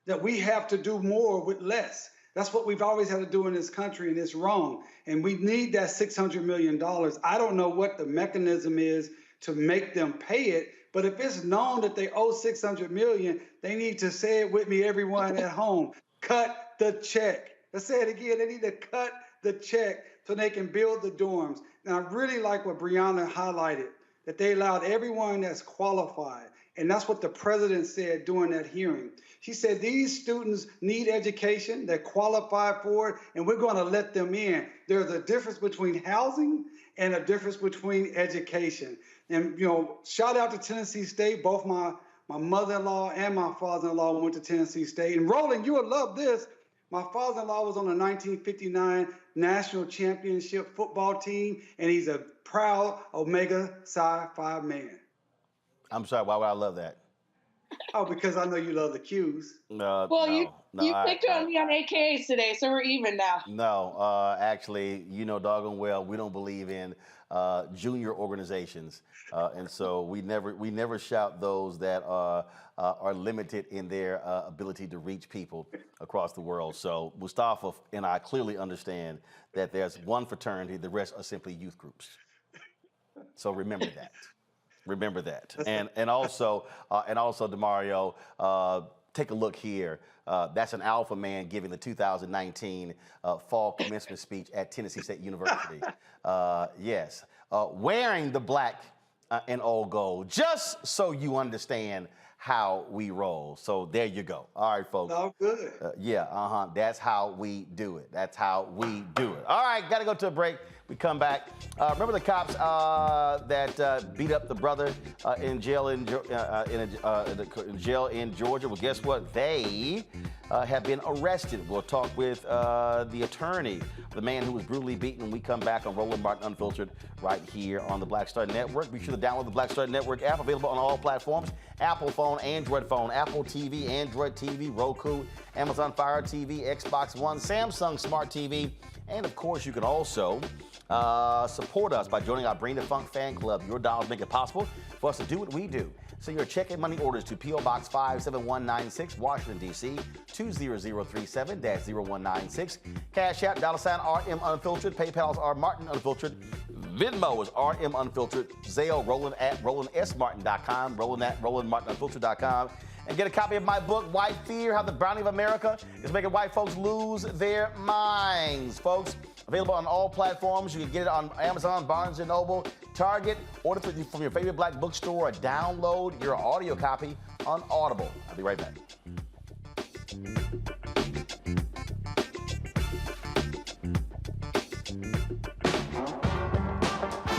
that we have to do more with less. That's what we've always had to do in this country, and it's wrong. And we need that $600 million. I don't know what the mechanism is to make them pay it, but if it's known that they owe $600 million, they need to say it with me, everyone at home. Cut the check. Let's say it again. They need to cut the check so they can build the dorms. And I really like what Brianna highlighted, that they allowed everyone that's qualified. And that's what the president said during that hearing. She said, these students need education, they're qualified for it, and we're going to let them in. There's a difference between housing and a difference between education. And, shout out to Tennessee State. Both my mother-in-law and my father-in-law went to Tennessee State. And Roland, you will love this. My father-in-law was on the 1959 national championship football team, and he's a proud Omega Psi Phi man. I'm sorry, why would I love that? Oh, because I know you love the Qs. Well, you picked on me on AKAs today, so we're even now. No, actually, doggone well, we don't believe in junior organizations, and so we never shout those that are limited in their ability to reach people across the world. So Mustafa and I clearly understand that there's one fraternity, the rest are simply youth groups. So remember that. Remember that. And also, DeMario, take a look here. That's an alpha man giving the 2019 fall commencement speech at Tennessee State University. Yes, wearing the black and all gold, just so you understand how we roll. So there you go. All right, folks. All good. That's how we do it. That's how we do it. All right, got to go to a break. We come back. Remember the cops that beat up the brother in jail in Georgia? Well, guess what? They have been arrested. We'll talk with the attorney, the man who was brutally beaten, when we come back on Roland Martin Unfiltered right here on the Black Star Network. Be sure to download the Black Star Network app, available on all platforms: Apple phone, Android phone, Apple TV, Android TV, Roku, Amazon Fire TV, Xbox One, Samsung Smart TV, and of course you can also support us by joining our Bring the Funk fan club. Your dollars make it possible for us to do what we do. Send your check and money orders to P.O. Box 57196, Washington, D.C. 20037-0196. Cash App, $RM Unfiltered. PayPal's R Martin Unfiltered. Venmo is RM Unfiltered. Zelle, Roland at RolandSMartin.com. Roland at RolandMartinUnfiltered.com. And get a copy of my book, White Fear, How the Brownie of America is Making White Folks Lose Their Minds. Folks, available on all platforms. You can get it on Amazon, Barnes & Noble, Target. Order from your favorite black bookstore or download your audio copy on Audible. I'll be right back.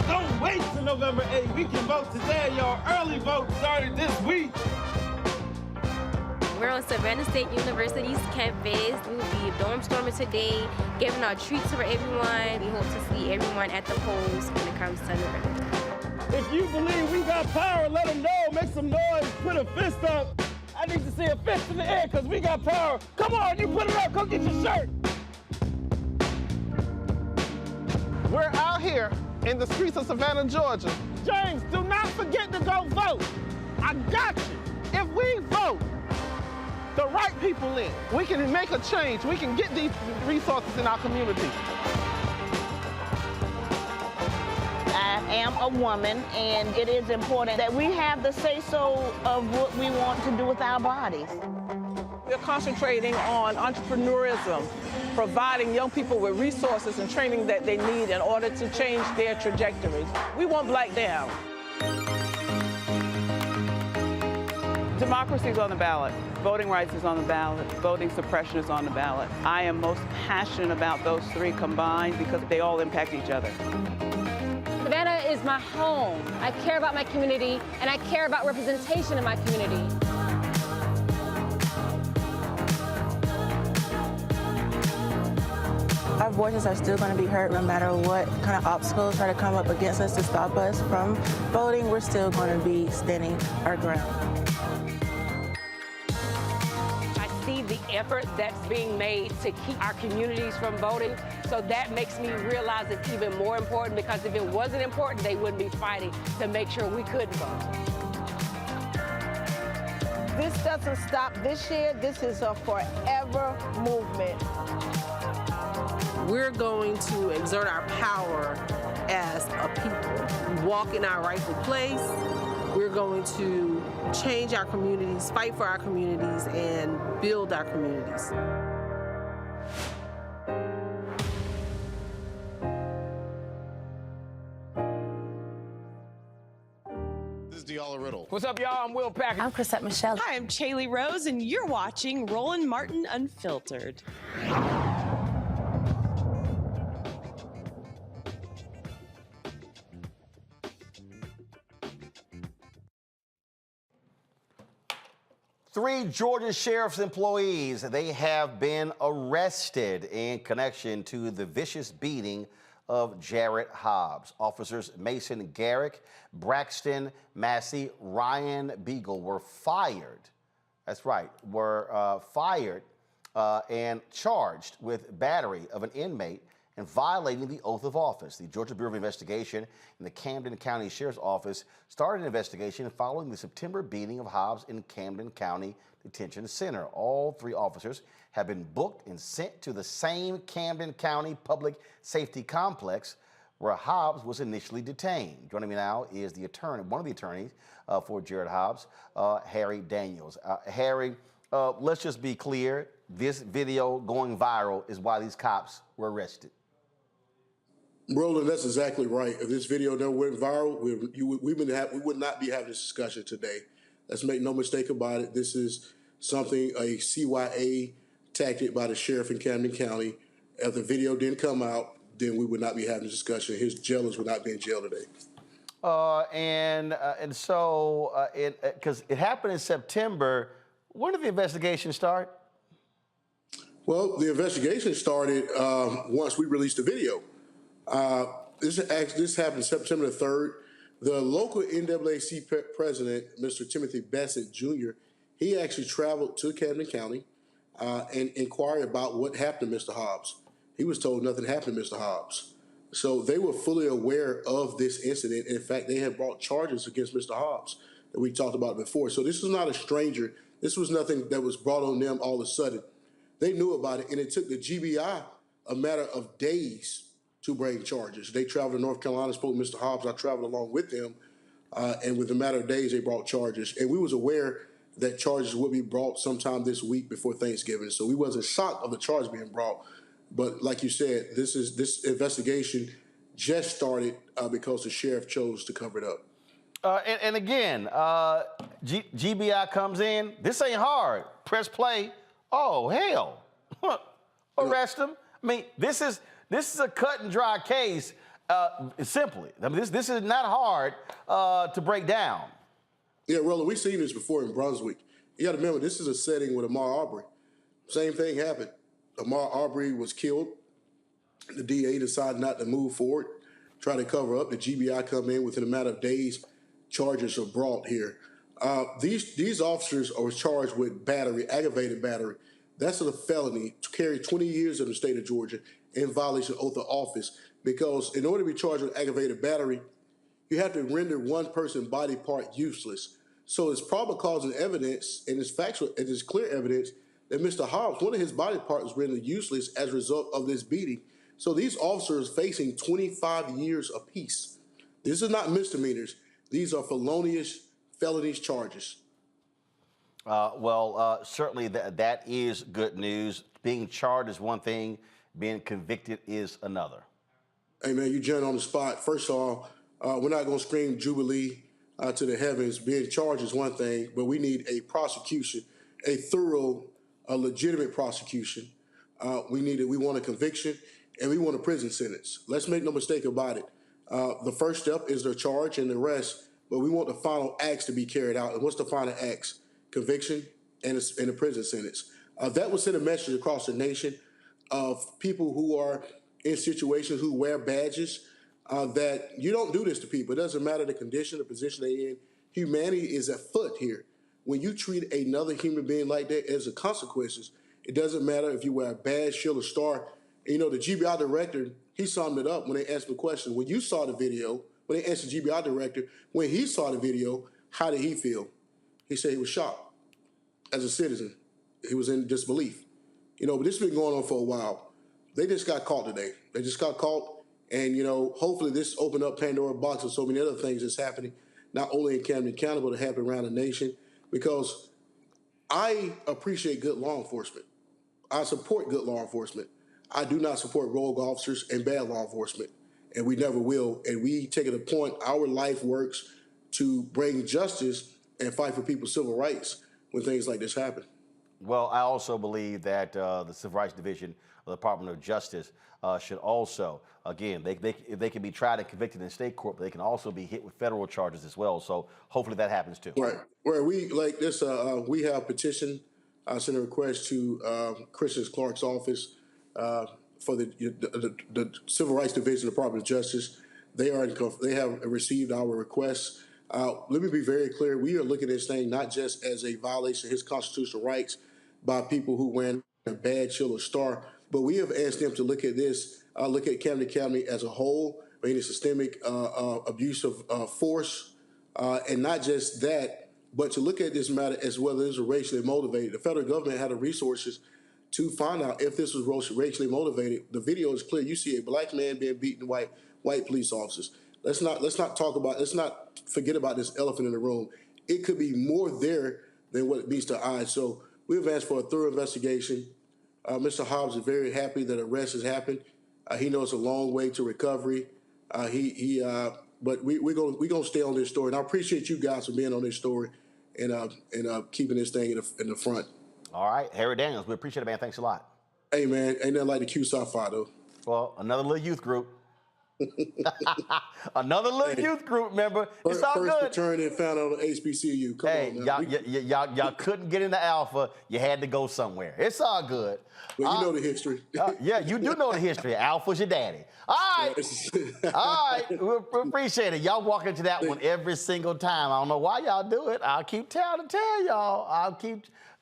Don't wait till November 8th. We can vote today. Your early vote started this week. We're on Savannah State University's campus. We will be dorm storming today, giving out treats for everyone. We hope to see everyone at the polls when it comes to November. If you believe we got power, let them know. Make some noise. Put a fist up. I need to see a fist in the air because we got power. Come on, you put it up. Come get your shirt. We're out here in the streets of Savannah, Georgia. James, do not forget to go vote. I got you. If we vote the right people in, we can make a change. We can get these resources in our community. I am a woman, and it is important that we have the say-so of what we want to do with our bodies. We're concentrating on entrepreneurism, providing young people with resources and training that they need in order to change their trajectories. We want Black down. Democracy is on the ballot. Voting rights is on the ballot. Voting suppression is on the ballot. I am most passionate about those three combined because they all impact each other. Savannah is my home. I care about my community, and I care about representation in my community. Our voices are still going to be heard no matter what kind of obstacles try to come up against us to stop us from voting. We're still going to be standing our ground. I see the effort that's being made to keep our communities from voting, so that makes me realize it's even more important, because if it wasn't important, they wouldn't be fighting to make sure we couldn't vote. This doesn't stop this year. This is a forever movement. We're going to exert our power as a people, walk in our rightful place. We're going to change our communities, fight for our communities, and build our communities. Riddle. What's up, y'all? I'm Will Packard. I'm Chrisette Michelle. Hi, I'm Chaley Rose, and you're watching Roland Martin Unfiltered. 3 Georgia Sheriff's employees, they have been arrested in connection to the vicious beating of Jarrett Hobbs. Officers Mason Garrick, Braxton Massey, Ryan Beagle were fired. That's right, were fired and charged with battery of an inmate and violating the oath of office. The Georgia Bureau of Investigation and the Camden County Sheriff's Office started an investigation following the September beating of Hobbs in Camden County Detention Center. All 3 officers have been booked and sent to the same Camden County Public Safety Complex where Hobbs was initially detained. Joining me now is the attorney, one of the attorneys for Jarrett Hobbs, Harry Daniels. Harry, let's just be clear. This video going viral is why these cops were arrested. Roland, that's exactly right. If this video never went viral, we would not be having this discussion today. Let's make no mistake about it. This is something, a CYA tactic by the sheriff in Camden County. If the video didn't come out, then we would not be having this discussion. His jailers would not be in jail today. And so, because it happened in September, when did the investigation start? Well, the investigation started once we released the video. This happened September the 3rd. The local NAACP president, Mr. Timothy Bassett Jr., he actually traveled to Camden County and inquired about what happened to Mr. Hobbs. He was told nothing happened to Mr. Hobbs. So they were fully aware of this incident. In fact, they had brought charges against Mr. Hobbs that we talked about before. So this was not a stranger. This was nothing that was brought on them all of a sudden. They knew about it, and it took the GBI a matter of days to bring charges. They traveled to North Carolina, spoke to Mr. Hobbs. I traveled along with them, and within a matter of days, they brought charges. And we was aware that charges would be brought sometime this week before Thanksgiving. So we wasn't shocked of the charge being brought. But like you said, this investigation just started because the sheriff chose to cover it up. And again, GBI comes in. This ain't hard. Press play. Oh, hell. Arrest him. I mean, this is a cut and dry case, simply. I mean, this is not hard to break down. Yeah, Roland, we've seen this before in Brunswick. You got to remember, this is a setting with Ahmaud Arbery. Same thing happened. Ahmaud Arbery was killed. The DA decided not to move forward, try to cover up. The GBI come in within a matter of days. Charges are brought here. These officers are charged with battery, aggravated battery. That's a felony to carry 20 years in the state of Georgia in violation of oath of office, because in order to be charged with aggravated battery, you have to render one person's body part useless. So it's probable cause and evidence, and it's factual, and it's clear evidence that Mr. Hobbs, one of his body parts was rendered useless as a result of this beating. So these officers facing 25 years apiece. This is not misdemeanors. These are felonies charges. Certainly that is good news. Being charged is one thing. Being convicted is another. Hey, man, you jumped on the spot. First of all, we're not going to scream Jubilee to the heavens. Being charged is one thing, but we need a prosecution, a thorough, a legitimate prosecution. We want a conviction, and we want a prison sentence. Let's make no mistake about it. The first step is the charge and the arrest, but we want the final acts to be carried out. And what's the final acts? Conviction and a prison sentence. That will send a message across the nation of people who are in situations who wear badges, that you don't do this to people. It doesn't matter the condition, the position they're in. Humanity is at foot here. When you treat another human being like that, there's the consequences. It doesn't matter if you wear a badge, shield, or star. You know, the GBI director, he summed it up when they asked the question. When you saw the video, when they asked the GBI director, when he saw the video, how did he feel? He said he was shocked as a citizen. He was in disbelief. You know, but this has been going on for a while. They just got caught today. They just got caught. And, you know, hopefully this opened up Pandora's box and so many other things that's happening, not only in Camden County, but it happened around the nation. Because I appreciate good law enforcement. I support good law enforcement. I do not support rogue officers and bad law enforcement. And we never will. And we take it a point, our life works to bring justice and fight for people's civil rights when things like this happen. Well, I also believe that the Civil Rights Division of the Department of Justice should also, again, they can be tried and convicted in state court, but they can also be hit with federal charges as well. So hopefully that happens too. Right. Where we like this, we have petitioned, sent a request to Christian Clark's office for the Civil Rights Division of the Department of Justice. They have received our requests. Let me be very clear. We are looking at this thing not just as a violation of his constitutional rights by people who wear a badge, shield, or star, but we have asked them to look at this, look at Camden County as a whole, any systemic abuse of force, and not just that, but to look at this matter as whether it's racially motivated. The federal government had the resources to find out if this was racially motivated. The video is clear. You see a black man being beaten by white police officers. Let's not forget about this elephant in the room. It could be more there than what it meets the eye. So we've asked for a thorough investigation. Mr. Hobbs is very happy that arrest has happened. He knows a long way to recovery. But we're gonna stay on this story. And I appreciate you guys for being on this story and keeping this thing in the front. All right, Harry Daniels, we appreciate it, man. Thanks a lot. Hey, man, ain't nothing like the Q Sci-Fi, though. Well, another little youth group. Another little youth group member. It's all First good. fraternity found on HBCU. Come on now. Y'all couldn't get into Alpha. You had to go somewhere. It's all good. Well, you know the history. Yeah, you do know the history. Alpha's your daddy. All right. All right. We appreciate it. Y'all walk into that one every single time. I don't know why y'all do it. I'll keep tell y'all.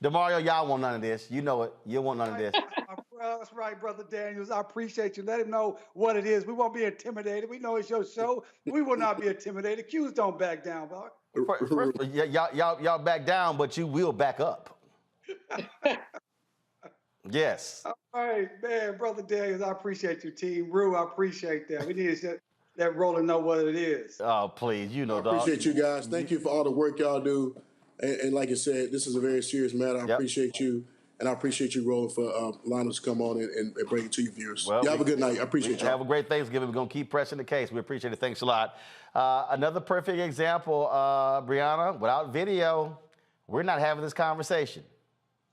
DeMario, y'all want none of this. You know it. You want none of this. That's right, Brother Daniels. I appreciate you. Let him know what it is. We won't be intimidated. We know it's your show. We will not be intimidated. Q's don't back down, boy. Y'all back down, but you will back up. Yes. All right, man, Brother Daniels, I appreciate you, Team Rue. I appreciate that. We need to let Roland know what it is. Oh, please, you know, I appreciate you guys. Thank you for all the work y'all do. And like I said, this is a very serious matter. I appreciate you. And I appreciate you, Roland, for allowing us to come on and bring it to your viewers. Well, y'all have a good night. I appreciate you. Have a great Thanksgiving. We're going to keep pressing the case. We appreciate it. Thanks a lot. Another perfect example, Brianna, without video, we're not having this conversation.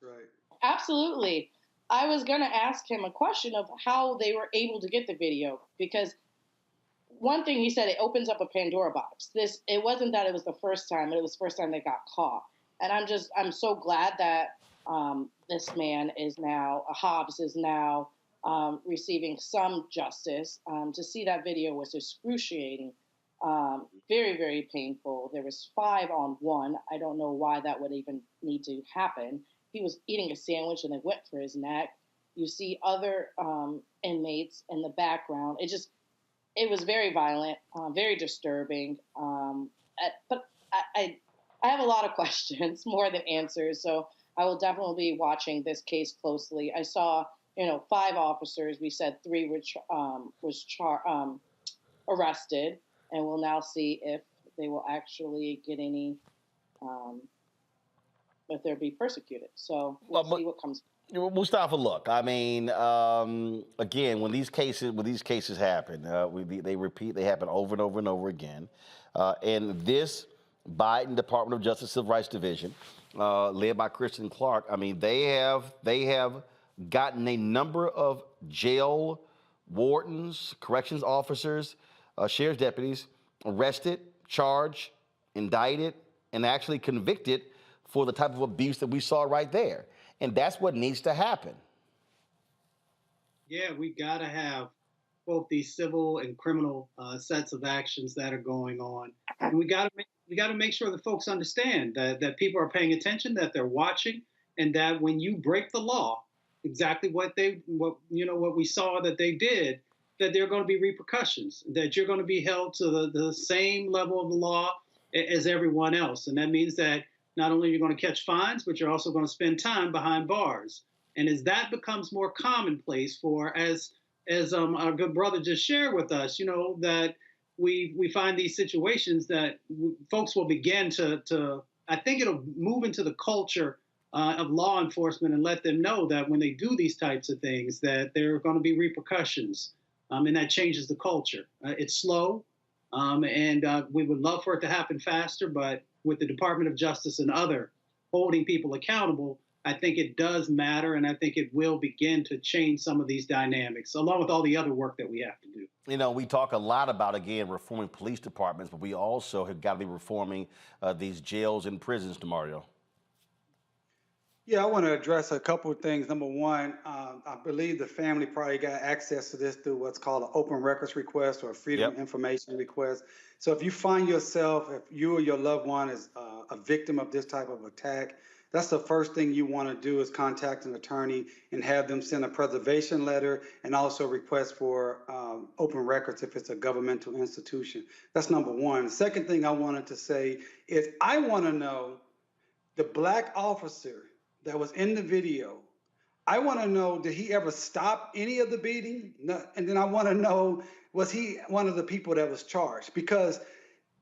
Right. Absolutely. I was going to ask him a question of how they were able to get the video, because one thing he said, it opens up a Pandora box. It wasn't that it was the first time, but it was the first time they got caught. And I'm so glad that this man Hobbs is now receiving some justice. To see that video was excruciating, very, very painful. There was 5 on 1. I don't know why that would even need to happen. He was eating a sandwich and they went for his neck. You see other inmates in the background. It was very violent, very disturbing. But I have a lot of questions, more than answers. So I will definitely be watching this case closely. I saw, 5 officers. We said 3 was arrested, and we'll now see if they will actually get any, if they'll be persecuted. So we'll see what comes. Mustafa, look, I mean, again, when these cases happen, they happen over and over and over again. And this Biden Department of Justice Civil Rights Division, led by Kristen Clark, I mean, they have gotten a number of jail wardens, corrections officers, sheriff's deputies arrested, charged, indicted, and actually convicted for the type of abuse that we saw right there. And that's what needs to happen. Yeah, we got to have both these civil and criminal sets of actions that are going on, and we got to make sure that folks understand that people are paying attention, that they're watching, and that when you break the law, exactly what we saw that they did, that there are going to be repercussions, that you're going to be held to the same level of the law as everyone else, and that means that not only are you going to catch fines, but you're also going to spend time behind bars. And as that becomes more commonplace as our good brother just shared with us, that we find these situations that folks will begin to, I think it'll move into the culture of law enforcement and let them know that when they do these types of things, that there are going to be repercussions. And that changes the culture. It's slow, and we would love for it to happen faster, but with the Department of Justice and other holding people accountable, I think it does matter, and I think it will begin to change some of these dynamics, along with all the other work that we have to do. We talk a lot about, again, reforming police departments, but we also have got to be reforming these jails and prisons, DeMario. Yeah, I want to address a couple of things. Number one, I believe the family probably got access to this through what's called an open records request or a freedom of information request. So if you find yourself, if you or your loved one is a victim of this type of attack, that's the first thing you want to do is contact an attorney and have them send a preservation letter and also request for open records if it's a governmental institution. That's number one. The second thing I wanted to say is I want to know the black officer that was in the video. I want to know, did he ever stop any of the beating? No, and then I want to know, was he one of the people that was charged? Because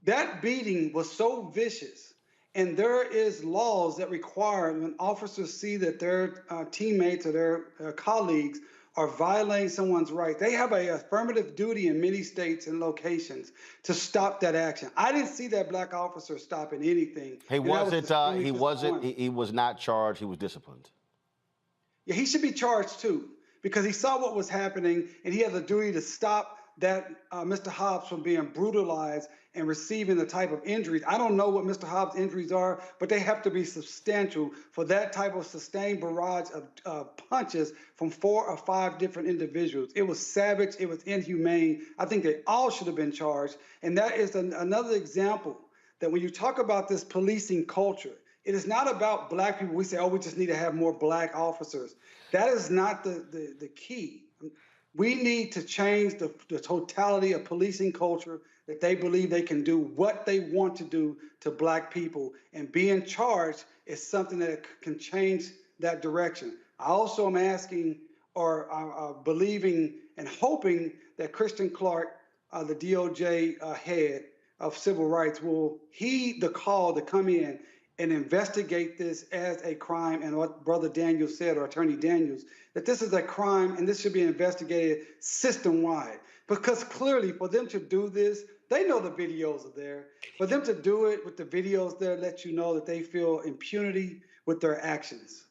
that beating was so vicious, and there is laws that require when officers see that their teammates or their colleagues are violating someone's right, they have an affirmative duty in many states and locations to stop that action. I didn't see that black officer stopping anything. He was not charged, he was disciplined. Yeah, he should be charged too, because he saw what was happening and he has a duty to stop that Mr. Hobbs from being brutalized and receiving the type of injuries. I don't know what Mr. Hobbs' injuries are, but they have to be substantial for that type of sustained barrage of punches from 4 or 5 different individuals. It was savage. It was inhumane. I think they all should have been charged. And that is another example that when you talk about this policing culture, it is not about black people. We say, oh, we just need to have more black officers. That is not the key. We need to change the totality of policing culture, that they believe they can do what they want to do to black people. And being charged is something that can change that direction. I also am asking or believing and hoping that Christian Clark, the DOJ head of civil rights, will heed the call to come in and investigate this as a crime. And what Brother Daniels said, or Attorney Daniels, that this is a crime and this should be investigated system-wide. Because clearly for them to do this, they know the videos are there. For them to do it with the videos there lets you know that they feel impunity with their actions.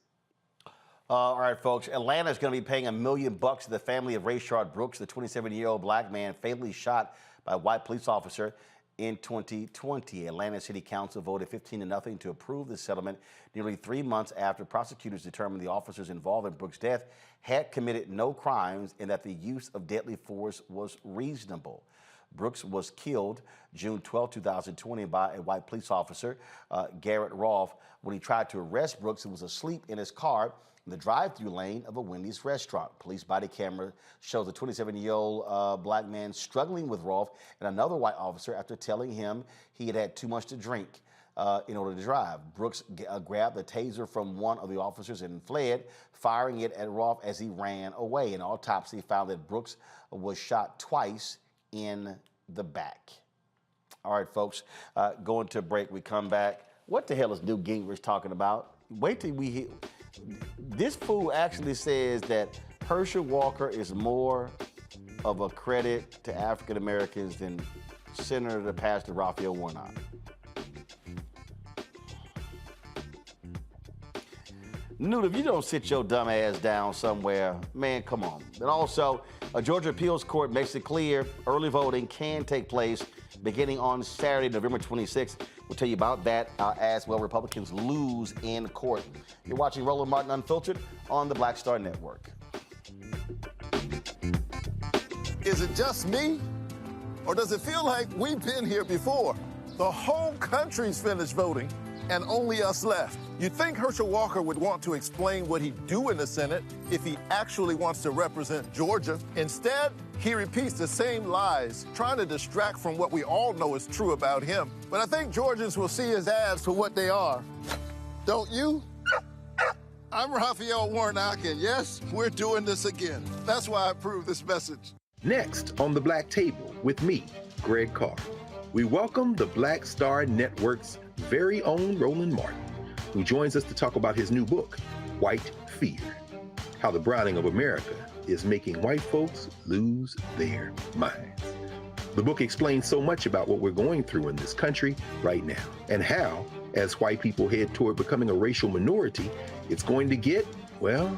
All right, folks. Atlanta is going to be paying $1 million to the family of Rayshard Brooks, the 27-year-old black man fatally shot by a white police officer in 2020. Atlanta City Council voted 15-0 to approve the settlement nearly 3 months after prosecutors determined the officers involved in Brooks' death had committed no crimes and that the use of deadly force was reasonable. Brooks was killed June 12, 2020 by a white police officer, Jarrett Hobbs. When he tried to arrest Brooks, he was asleep in his car in the drive-through lane of a Wendy's restaurant. Police body camera shows a 27-year-old black man struggling with Rolfe and another white officer after telling him he had had too much to drink in order to drive. Brooks grabbed the taser from one of the officers and fled, firing it at Rolfe as he ran away. An autopsy found that Brooks was shot twice in the back. All right, folks, going to a break. We come back. What the hell is Newt Gingrich talking about? Wait till we hear. This fool actually says that Herschel Walker is more of a credit to African Americans than Senator Pastor Raphael Warnock. Newt, if you don't sit your dumb ass down somewhere, man, come on. And also, a Georgia appeals court makes it clear early voting can take place beginning on Saturday, November 26th. We'll tell you about that as well. Republicans lose in court. You're watching Roland Martin Unfiltered on the Black Star Network. Is it just me? Or does it feel like we've been here before? The whole country's finished voting and only us left. You'd think Herschel Walker would want to explain what he'd do in the Senate if he actually wants to represent Georgia. Instead, he repeats the same lies, trying to distract from what we all know is true about him. But I think Georgians will see his ads for what they are. Don't you? I'm Raphael Warnock, and yes, we're doing this again. That's why I approve this message. Next on the Black Table with me, Greg Carr, we welcome the Black Star Network's very own Roland Martin, who joins us to talk about his new book, White Fear, how the browning of America is making white folks lose their minds. The book explains so much about what we're going through in this country right now, and how, as white people head toward becoming a racial minority, it's going to get, well,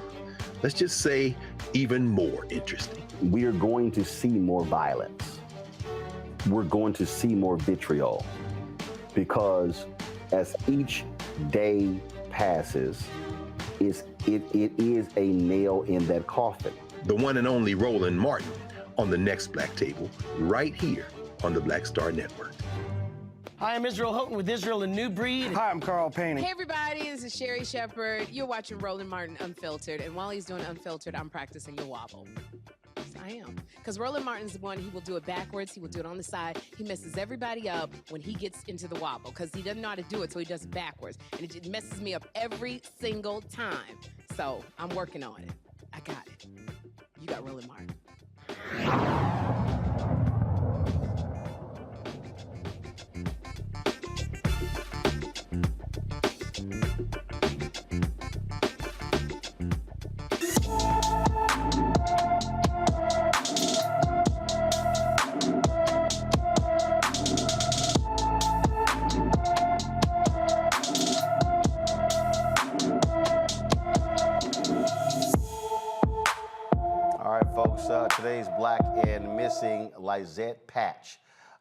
let's just say, even more interesting. We are going to see more violence. We're going to see more vitriol, because as each day passes, it is a nail in that coffin. The one and only Roland Martin on the next Black Table, right here on the Black Star Network. Hi, I'm Israel Houghton with Israel A New Breed. Hi, I'm Carl Payne. Hey, everybody, this is Sherry Shepherd. You're watching Roland Martin Unfiltered, and while he's doing Unfiltered, I'm practicing the wobble. Yes, I am. Because Roland Martin's the one, he will do it backwards, he will do it on the side. He messes everybody up when he gets into the wobble, because he doesn't know how to do it, so he does it backwards. And it just messes me up every single time. So I'm working on it. I got it. You got Roland Martin. today's black and missing Lizette Patch.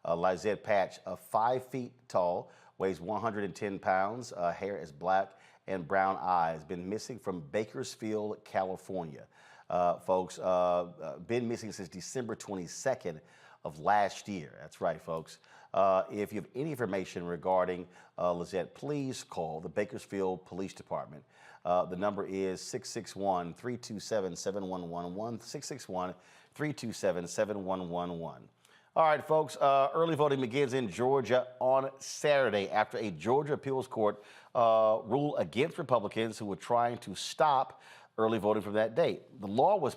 Lizette Patch, 5 feet tall, weighs 110 pounds, hair is black and brown eyes. Been missing from Bakersfield, California. Folks, been missing since December 22nd of last year. That's right, folks. If you have any information regarding Lizette, please call the Bakersfield Police Department. The number is 661-327-7111, 661-327-7111. All right, folks, early voting begins in Georgia on Saturday after a Georgia appeals court ruled against Republicans who were trying to stop early voting from that date. The law was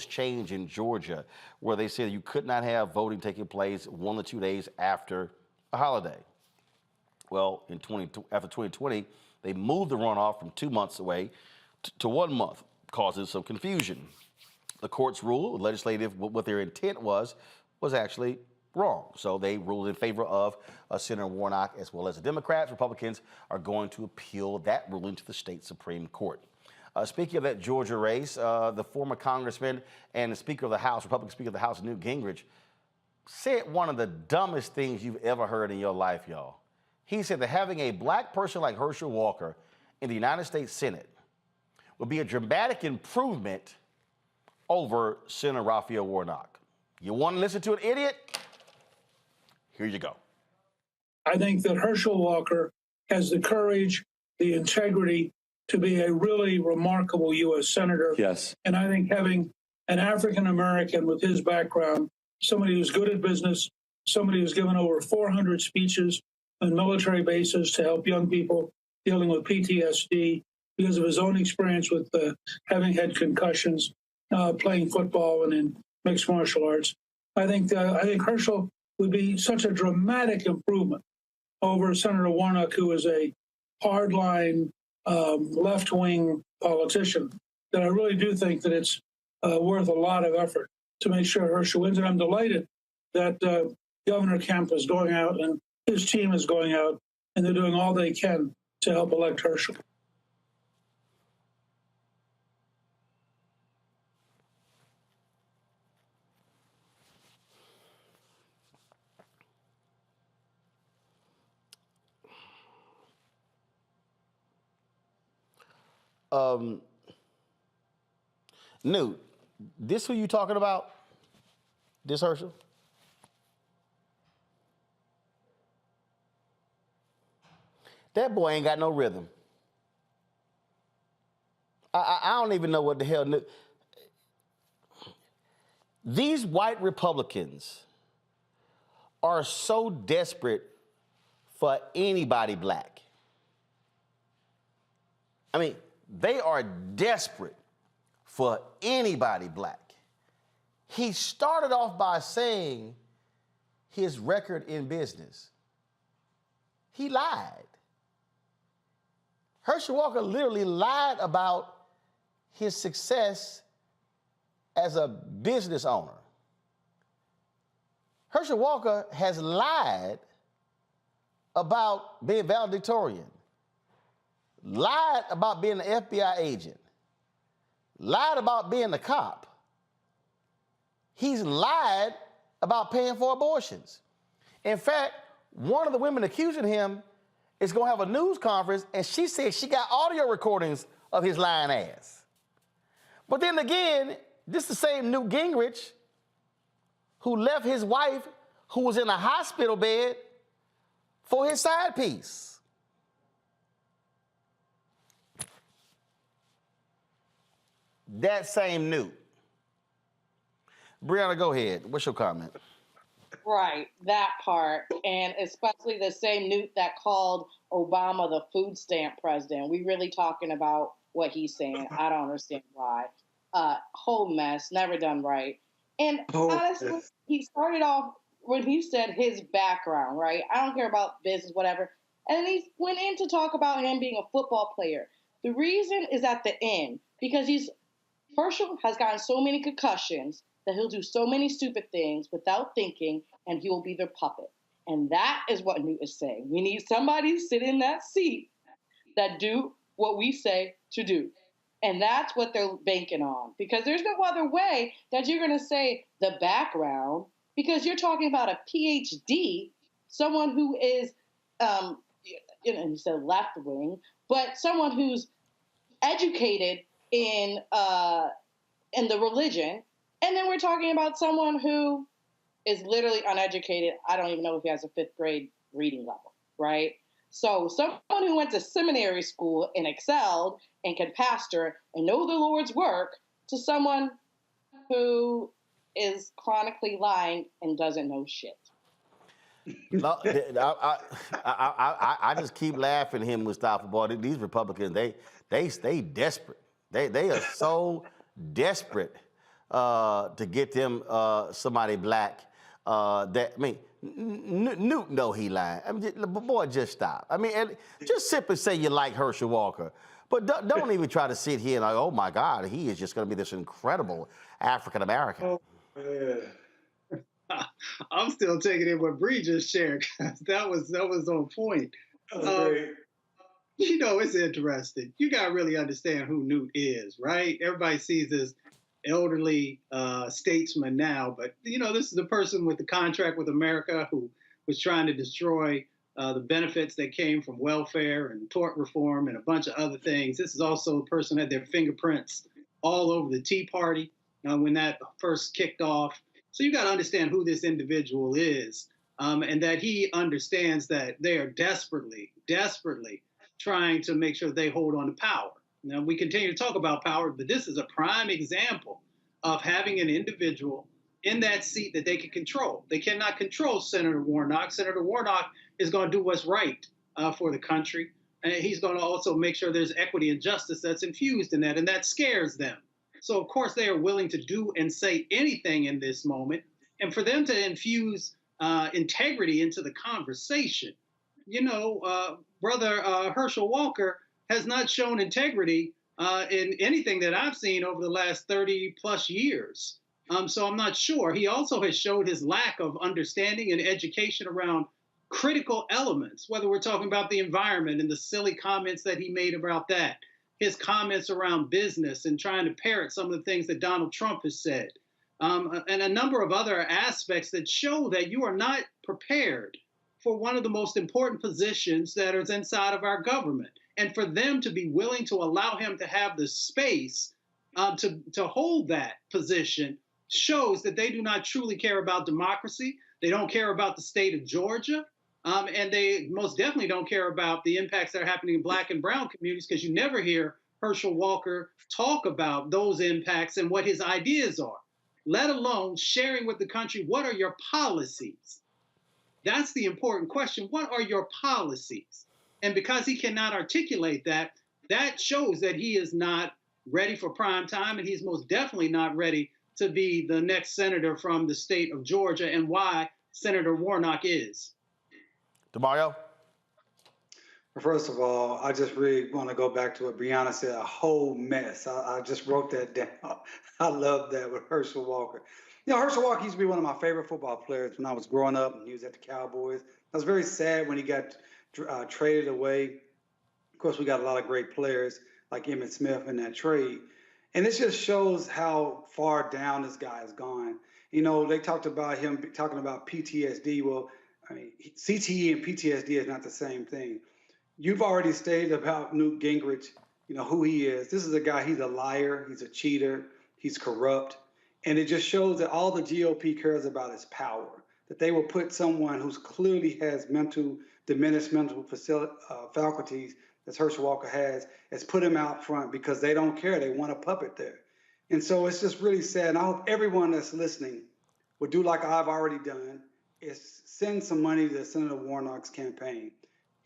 changed in Georgia where they said you could not have voting taking place 1 or 2 days after a holiday. Well, after 2020, they moved the runoff from 2 months away to 1 month, causing some confusion. The court's rule, legislative, what their intent was actually wrong. So they ruled in favor of Senator Warnock as well as the Democrats. Republicans are going to appeal that ruling to the state Supreme Court. Speaking of that Georgia race, the former congressman and the Speaker of the House, Republican Speaker of the House, Newt Gingrich, said one of the dumbest things you've ever heard in your life, y'all. He said that having a black person like Herschel Walker in the United States Senate would be a dramatic improvement over Senator Raphael Warnock. You want to listen to an idiot? Here you go. I think that Herschel Walker has the courage, the integrity to be a really remarkable U.S. Senator. Yes. And I think having an African-American with his background, somebody who's good at business, somebody who's given over 400 speeches on military bases to help young people dealing with PTSD because of his own experience with having had concussions, playing football and in mixed martial arts. I think Herschel would be such a dramatic improvement over Senator Warnock, who is a hardline left-wing politician, that I really do think that it's worth a lot of effort to make sure Herschel wins. And I'm delighted that Governor Kemp is going out and his team is going out and they're doing all they can to help elect Herschel. Newt, this who you talking about? This Herschel? That boy ain't got no rhythm. I don't even know what the hell. These white Republicans are so desperate for anybody black. I mean, they are desperate for anybody black. He started off by saying his record in business. He lied. Herschel Walker literally lied about his success as a business owner. Herschel Walker has lied about being valedictorian, lied about being an FBI agent, lied about being a cop. He's lied about paying for abortions. In fact, one of the women accusing him is going to have a news conference, and she said she got audio recordings of his lying ass. But then again, this is the same Newt Gingrich who left his wife, who was in a hospital bed, for his side piece. That same Newt. Brianna, go ahead. What's your comment? Right, that part. And especially the same Newt that called Obama the food stamp president. We really talking about what he's saying. I don't understand why. Whole mess, never done right. And honestly, he started off when he said his background, right? I don't care about business, whatever. And he went in to talk about him being a football player. The reason is at the end, because Herschel has gotten so many concussions that he'll do so many stupid things without thinking, and he will be their puppet. And that is what Newt is saying. We need somebody to sit in that seat that do what we say to do. And that's what they're banking on, because there's no other way that you're going to say the background, because you're talking about a PhD, someone who is, you said left wing, but someone who's educated in the religion. And then we're talking about someone who is literally uneducated. I don't even know if he has a 5th grade reading level, right? So someone who went to seminary school and excelled and can pastor and know the Lord's work, to someone who is chronically lying and doesn't know shit. No, I just keep laughing at him, Mustafa. Boy, these Republicans, they stay desperate. They are so desperate to get them somebody black. Newt know he lying. I mean, boy, just stop. I mean, just simply say you like Herschel Walker, but don't even try to sit here and like, oh my God, he is just going to be this incredible African American. Oh, man. I'm still taking in what Bree just shared. That was on point. Great. You know, it's interesting. You got to really understand who Newt is, right? Everybody sees this elderly statesman now, but you know, this is the person with the contract with America who was trying to destroy the benefits that came from welfare and tort reform and a bunch of other things. This is also the person that had their fingerprints all over the Tea Party when that first kicked off. So you got to understand who this individual is, and that he understands that they are desperately trying to make sure they hold on to power. Now, we continue to talk about power, but this is a prime example of having an individual in that seat that they can control. They cannot control Senator Warnock. Senator Warnock is going to do what's right for the country. And he's going to also make sure there's equity and justice that's infused in that, and that scares them. So, of course, they are willing to do and say anything in this moment. And for them to infuse integrity into the conversation, you know, Brother Herschel Walker has not shown integrity in anything that I've seen over the last 30 plus years. So I'm not sure. He also has showed his lack of understanding and education around critical elements, whether we're talking about the environment and the silly comments that he made about that, his comments around business and trying to parrot some of the things that Donald Trump has said, and a number of other aspects that show that you are not prepared for one of the most important positions that is inside of our government. And for them to be willing to allow him to have the space to hold that position shows that they do not truly care about democracy. They don't care about the state of Georgia. And they most definitely don't care about the impacts that are happening in Black and brown communities, because you never hear Herschel Walker talk about those impacts and what his ideas are, let alone sharing with the country, what are your policies? That's the important question. What are your policies? And because he cannot articulate that, that shows that he is not ready for prime time, and he's most definitely not ready to be the next senator from the state of Georgia, and why Senator Warnock is. DeMario? First of all, I just really want to go back to what Brianna said, a whole mess. I just wrote that down. I love that with Herschel Walker. You know, Herschel Walker used to be one of my favorite football players when I was growing up, and he was at the Cowboys. I was very sad when he got traded away. Of course, we got a lot of great players like Emmitt Smith in that trade. And this just shows how far down this guy has gone. You know, they talked about him talking about PTSD. Well, I mean, CTE and PTSD is not the same thing. You've already stated about Newt Gingrich, you know, who he is. This is a guy, he's a liar, he's a cheater, he's corrupt. And it just shows that all the GOP cares about is power, that they will put someone who's clearly has diminished mental faculties, as Herschel Walker has put him out front because they don't care. They want a puppet there. And so it's just really sad. And I hope everyone that's listening would do like I've already done, is send some money to Senator Warnock's campaign.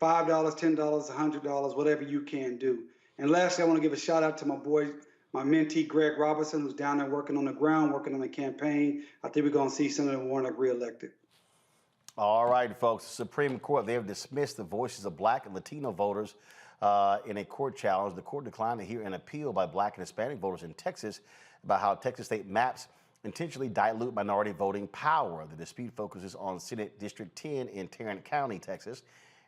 $5, $10, $100, whatever you can do. And lastly, I want to give a shout out to my boy, my mentee, Greg Robertson, who's down there working on the ground, working on the campaign. I think we're going to see Senator Warnock reelected. All right, folks. The Supreme Court, they have dismissed the voices of Black and Latino voters in a court challenge. The court declined to hear an appeal by Black and Hispanic voters in Texas about how Texas state maps intentionally dilute minority voting power. The dispute focuses on Senate District 10 in Tarrant County, Texas,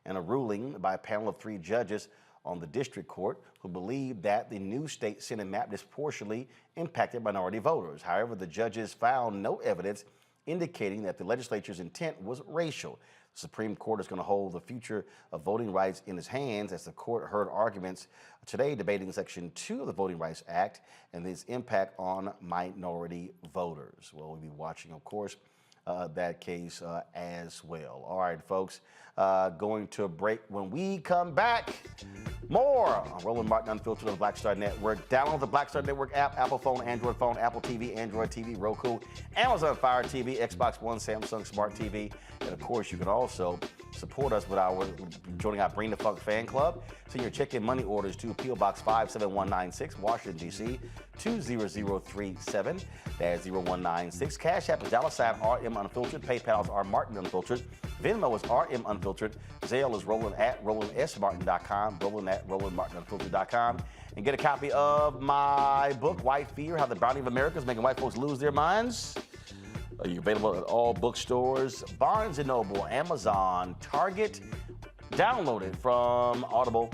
and a ruling by a panel of 3 judges on the district court who believed that the new state Senate map disproportionately impacted minority voters. However, the judges found no evidence indicating that the legislature's intent was racial. The Supreme Court is going to hold the future of voting rights in its hands as the court heard arguments today debating Section 2 of the Voting Rights Act and its impact on minority voters. Well, we'll be watching, of course, that case as well. All right, folks, going to a break. When we come back, more on Roland Martin Unfiltered on the Black Star Network. Download the Black Star Network app, Apple phone, Android phone, Apple TV, Android TV, Roku, Amazon Fire TV, Xbox One, Samsung Smart TV. And of course, you can also support us with joining our Bring the Funk fan club. Send your check and money orders to P.O. Box 57196, Washington, D.C. 20037. That's 0196. Cash App is $RM Unfiltered. PayPal is R Martin Unfiltered. Venmo is RM Unfiltered. Zelle is Roland@RolandSMartin.com. Roland@RolandMartinUnfiltered.com. And get a copy of my book, White Fear: How the Browning of America is Making White Folks Lose Their Minds. Are you available at all bookstores, Barnes & Noble, Amazon, Target? Download it from Audible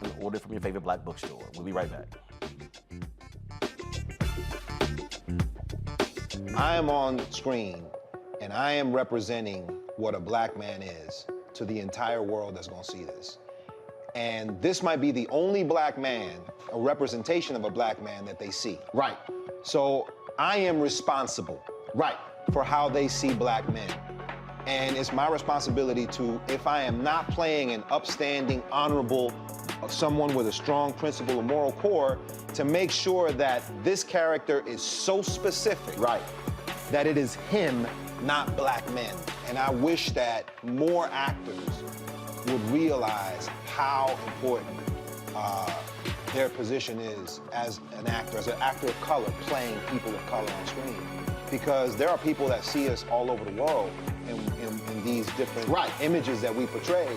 and order it from your favorite black bookstore. We'll be right back. I am on screen, and I am representing what a black man is to the entire world that's going to see this. And this might be the only black man, a representation of a black man that they see. Right. So I am responsible. Right. For how they see black men. And it's my responsibility to, if I am not playing an upstanding, honorable, someone with a strong principle or moral core, to make sure that this character is so specific, right, that it is him, not black men. And I wish that more actors would realize how important their position is as an actor of color, playing people of color on screen. Because there are people that see us all over the world in these different images that we portray.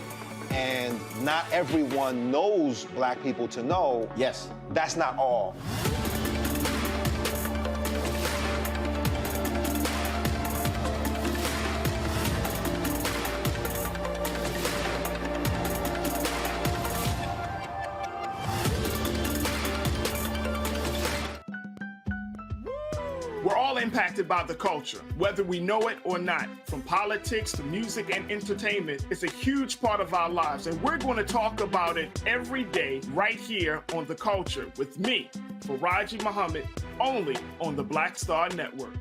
And not everyone knows black people to know. Yes. That's not all. We're all impacted by the culture, whether we know it or not. From politics to music and entertainment, it's a huge part of our lives, and we're going to talk about it every day right here on The Culture with me, Faraji Muhammad, only on the Black Star Network.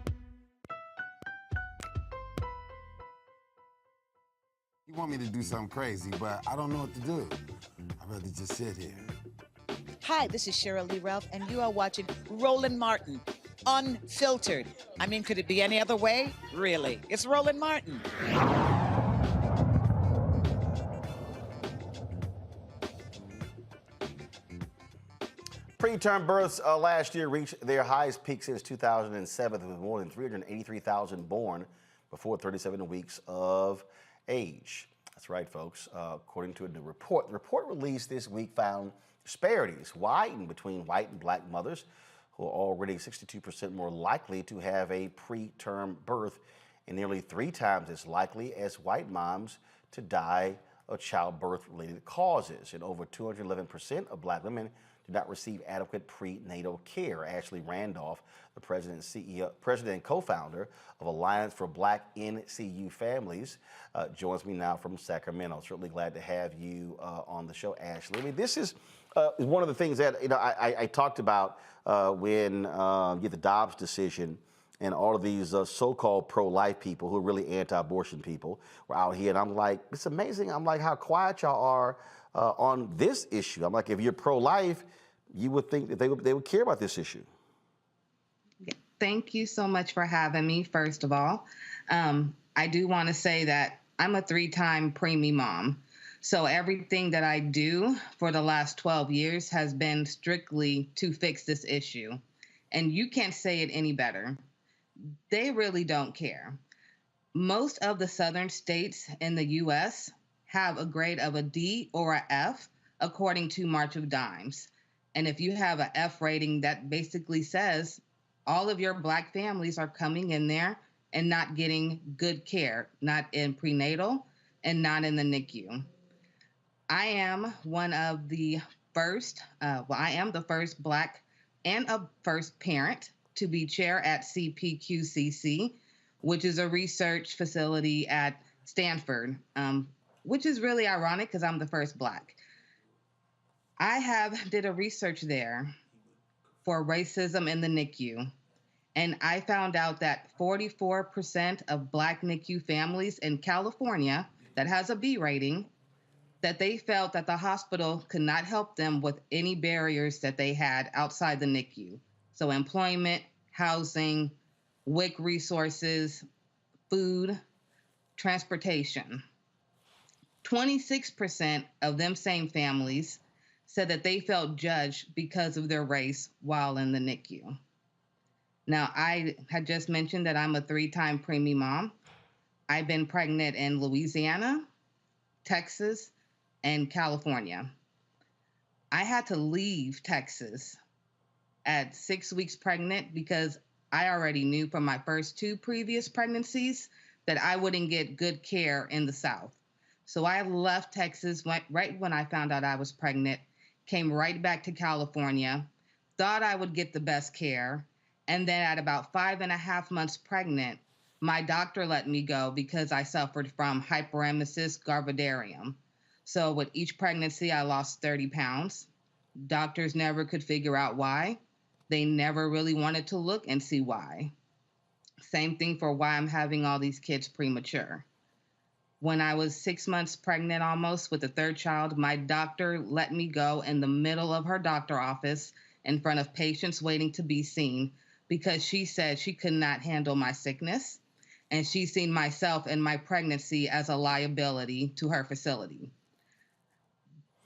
You want me to do something crazy, but I don't know what to do. I'd rather just sit here. Hi, this is Cheryl Lee Ralph, and you are watching Roland Martin Unfiltered. I mean, could it be any other way? Really? It's Roland Martin. Preterm births last year reached their highest peak since 2007, with more than 383,000 born before 37 weeks of age. That's right, folks. According to a new report, the report released this week found disparities widen between white and black mothers, who are already 62% more likely to have a preterm birth and nearly 3 times as likely as white moms to die of childbirth-related causes. And over 211% of black women do not receive adequate prenatal care. Ashley Randolph, the president and co-founder of Alliance for Black NCU Families, joins me now from Sacramento. Certainly glad to have you on the show, Ashley. I mean, this is one of the things that I talked about when you get the Dobbs decision, and all of these so-called pro-life people who are really anti-abortion people were out here, and I'm like, it's amazing. I'm like, how quiet y'all are on this issue. I'm like, if you're pro-life, you would think that they would care about this issue. Thank you so much for having me, first of all. I do want to say that I'm a 3-time preemie mom. So everything that I do for the last 12 years has been strictly to fix this issue. And you can't say it any better. They really don't care. Most of the southern states in the U.S. have a grade of a D or a F, according to March of Dimes. And if you have an F rating, that basically says all of your black families are coming in there and not getting good care, not in prenatal and not in the NICU. I am one of the first, I am the first Black and a first parent to be chair at CPQCC, which is a research facility at Stanford, which is really ironic because I'm the first Black. I did a research there for racism in the NICU, and I found out that 44% of Black NICU families in California that has a B rating, that they felt that the hospital could not help them with any barriers that they had outside the NICU. So employment, housing, WIC resources, food, transportation. 26% of them same families said that they felt judged because of their race while in the NICU. Now, I had just mentioned that I'm a 3-time preemie mom. I've been pregnant in Louisiana, Texas, and California. I had to leave Texas at 6 weeks pregnant because I already knew from my first 2 previous pregnancies that I wouldn't get good care in the South. So I left Texas right when I found out I was pregnant, came right back to California, thought I would get the best care, and then at about 5.5 months pregnant, my doctor let me go because I suffered from hyperemesis gravidarum. So with each pregnancy, I lost 30 pounds. Doctors never could figure out why. They never really wanted to look and see why. Same thing for why I'm having all these kids premature. When I was 6 months pregnant almost with the 3rd child, my doctor let me go in the middle of her doctor office in front of patients waiting to be seen because she said she could not handle my sickness, and she seen myself and my pregnancy as a liability to her facility.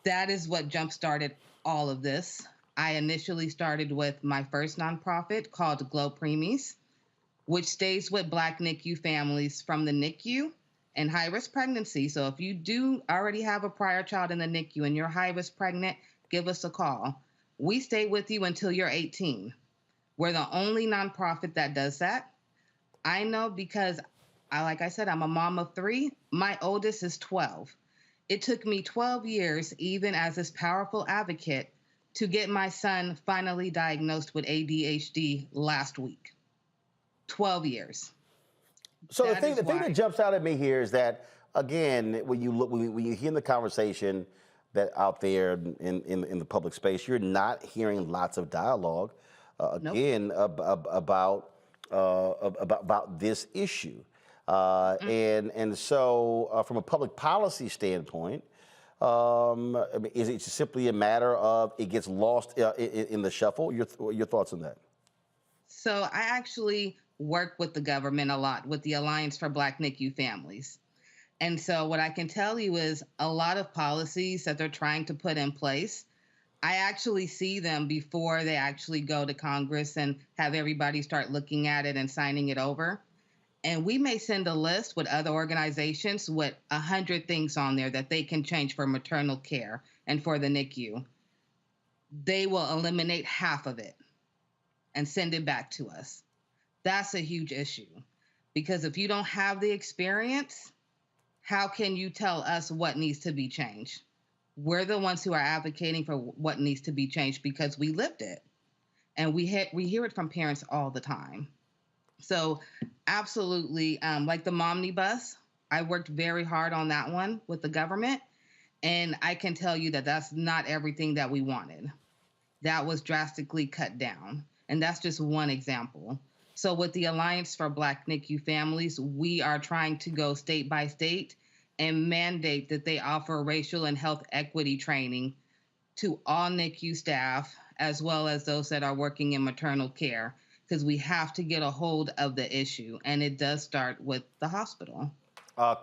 That is what jump-started all of this. I initially started with my first nonprofit called Glow Preemies, which stays with Black NICU families from the NICU and high-risk pregnancy. So if you do already have a prior child in the NICU and you're high-risk pregnant, give us a call. We stay with you until you're 18. We're the only nonprofit that does that. I know because, like I said, I'm a mom of 3. My oldest is 12. It took me 12 years, even as this powerful advocate, to get my son finally diagnosed with ADHD last week. 12 years. So the thing that jumps out at me here is that, again, when you hear the conversation that out there in the public space, you're not hearing lots of dialogue again about this issue. And so from a public policy standpoint, is it simply a matter of it gets lost in the shuffle? Your thoughts on that? So I actually work with the government a lot, with the Alliance for Black NICU Families. And so what I can tell you is a lot of policies that they're trying to put in place, I actually see them before they actually go to Congress and have everybody start looking at it and signing it over. And we may send a list with other organizations with 100 things on there that they can change for maternal care and for the NICU. They will eliminate half of it and send it back to us. That's a huge issue, because if you don't have the experience, how can you tell us what needs to be changed? We're the ones who are advocating for what needs to be changed because we lived it. And we hear it from parents all the time. So absolutely, like the Momnibus, I worked very hard on that one with the government. And I can tell you that that's not everything that we wanted. That was drastically cut down. And that's just one example. So with the Alliance for Black NICU Families, we are trying to go state by state and mandate that they offer racial and health equity training to all NICU staff, as well as those that are working in maternal care, because we have to get a hold of the issue. And it does start with the hospital.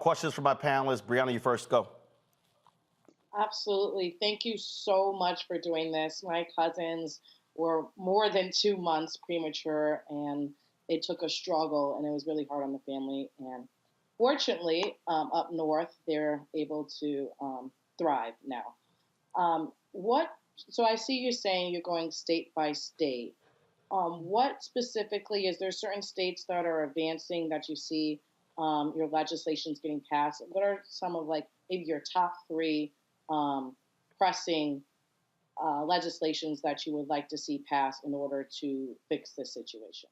Questions for my panelists. Brianna, you first, go. Absolutely. Thank you so much for doing this. My cousins were more than 2 months premature, and it took a struggle, and it was really hard on the family. And fortunately, up north, they're able to thrive now. So I see you saying you're going state by state. What specifically, is there certain states that are advancing that you see your legislation's getting passed? What are some of maybe your top 3 pressing legislations that you would like to see passed in order to fix this situation?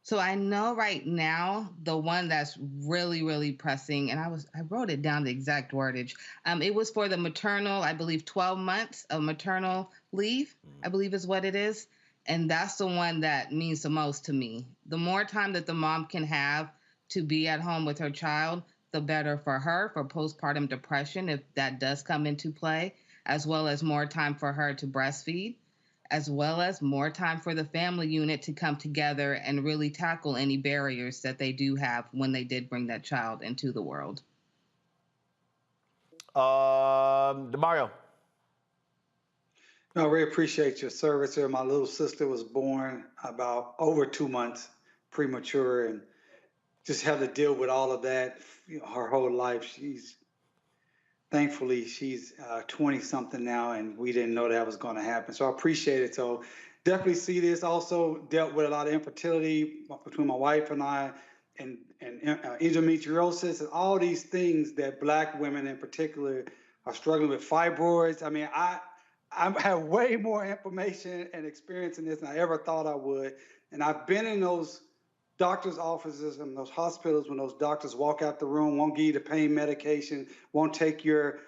So I know right now the one that's really, really pressing, and I wrote it down, the exact wordage. It was for the maternal, I believe 12 months of maternal leave, I believe is what it is. And that's the one that means the most to me. The more time that the mom can have to be at home with her child, the better for her, for postpartum depression, if that does come into play, as well as more time for her to breastfeed, as well as more time for the family unit to come together and really tackle any barriers that they do have when they did bring that child into the world. DeMario. No, I really appreciate your service here. My little sister was born about over 2 months premature, and just had to deal with all of that her whole life. Thankfully, she's 20-something now, and we didn't know that was going to happen. So I appreciate it. So definitely see this. Also dealt with a lot of infertility between my wife and I, and endometriosis, and all these things that Black women in particular are struggling with. Fibroids. I mean, I have way more information and experience in this than I ever thought I would. And I've been in those doctors' offices and those hospitals when those doctors walk out the room, won't give you the pain medication, won't take your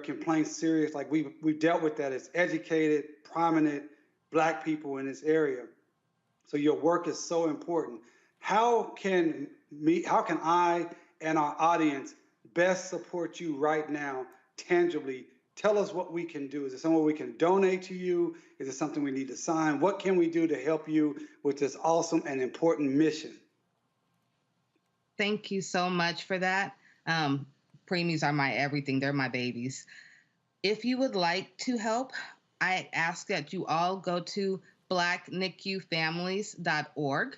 complaints serious. Like we've dealt with that as educated, prominent Black people in this area. So your work is so important. How can I and our audience best support you right now, tangibly? Tell us what we can do. Is it somewhere we can donate to you? Is it something we need to sign? What can we do to help you with this awesome and important mission? Thank you so much for that. Preemies are my everything. They're my babies. If you would like to help, I ask that you all go to blacknicufamilies.org.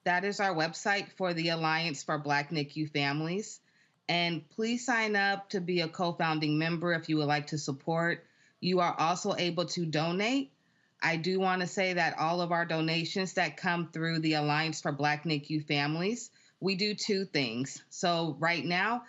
That is our website for the Alliance for Black NICU Families. And please sign up to be a co-founding member if you would like to support. You are also able to donate. I do want to say that all of our donations that come through the Alliance for Black NICU Families, we do two things. So right now,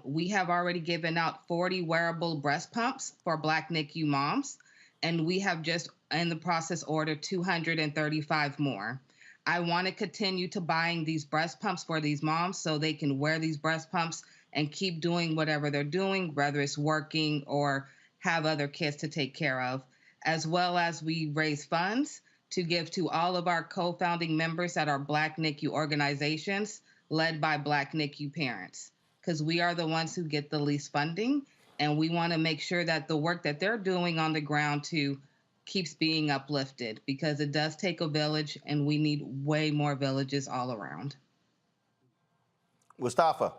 we have already given out 40 wearable breast pumps for Black NICU moms, and we have just in the process ordered 235 more. I want to continue to buying these breast pumps for these moms so they can wear these breast pumps and keep doing whatever they're doing, whether it's working or have other kids to take care of, as well as we raise funds to give to all of our co-founding members that are Black NICU organizations led by Black NICU parents, because we are the ones who get the least funding, and we want to make sure that the work that they're doing on the ground too keeps being uplifted, because it does take a village, and we need way more villages all around. Mustafa.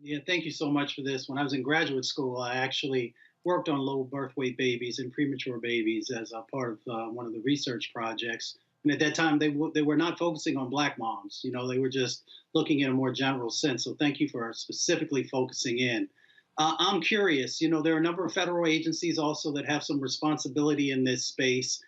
Yeah, thank you so much for this. When I was in graduate school, I actually worked on low birth weight babies and premature babies as a part of one of the research projects. And at that time, they were not focusing on Black moms. You know, they were just looking in a more general sense. So thank you for specifically focusing in. I'm curious, you know, there are a number of federal agencies also that have some responsibility in this space.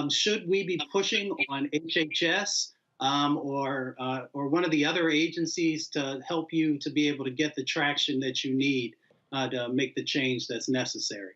Should we be pushing on HHS or one of the other agencies to help you to be able to get the traction that you need to make the change that's necessary?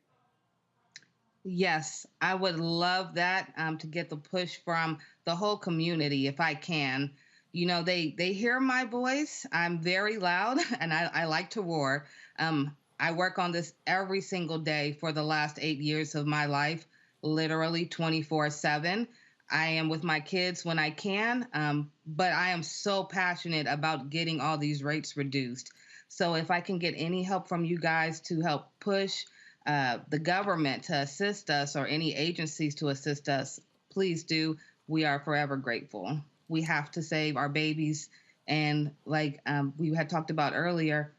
Yes, I would love that, to get the push from the whole community if I can. You know, they hear my voice. I'm very loud and I like to roar. I work on this every single day for the last 8 years of my life, literally 24/7. I am with my kids when I can, but I am so passionate about getting all these rates reduced. So if I can get any help from you guys to help push the government to assist us, or any agencies to assist us, please do. We are forever grateful. We have to save our babies. And like we had talked about earlier,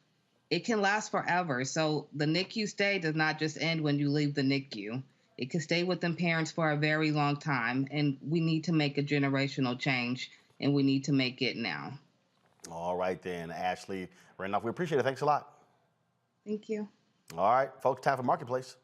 it can last forever. So the NICU stay does not just end when you leave the NICU. It can stay with them parents for a very long time. And we need to make a generational change, and we need to make it now. All right then, Ashley Randolph, we appreciate it. Thanks a lot. Thank you. All right, folks, time for Marketplace.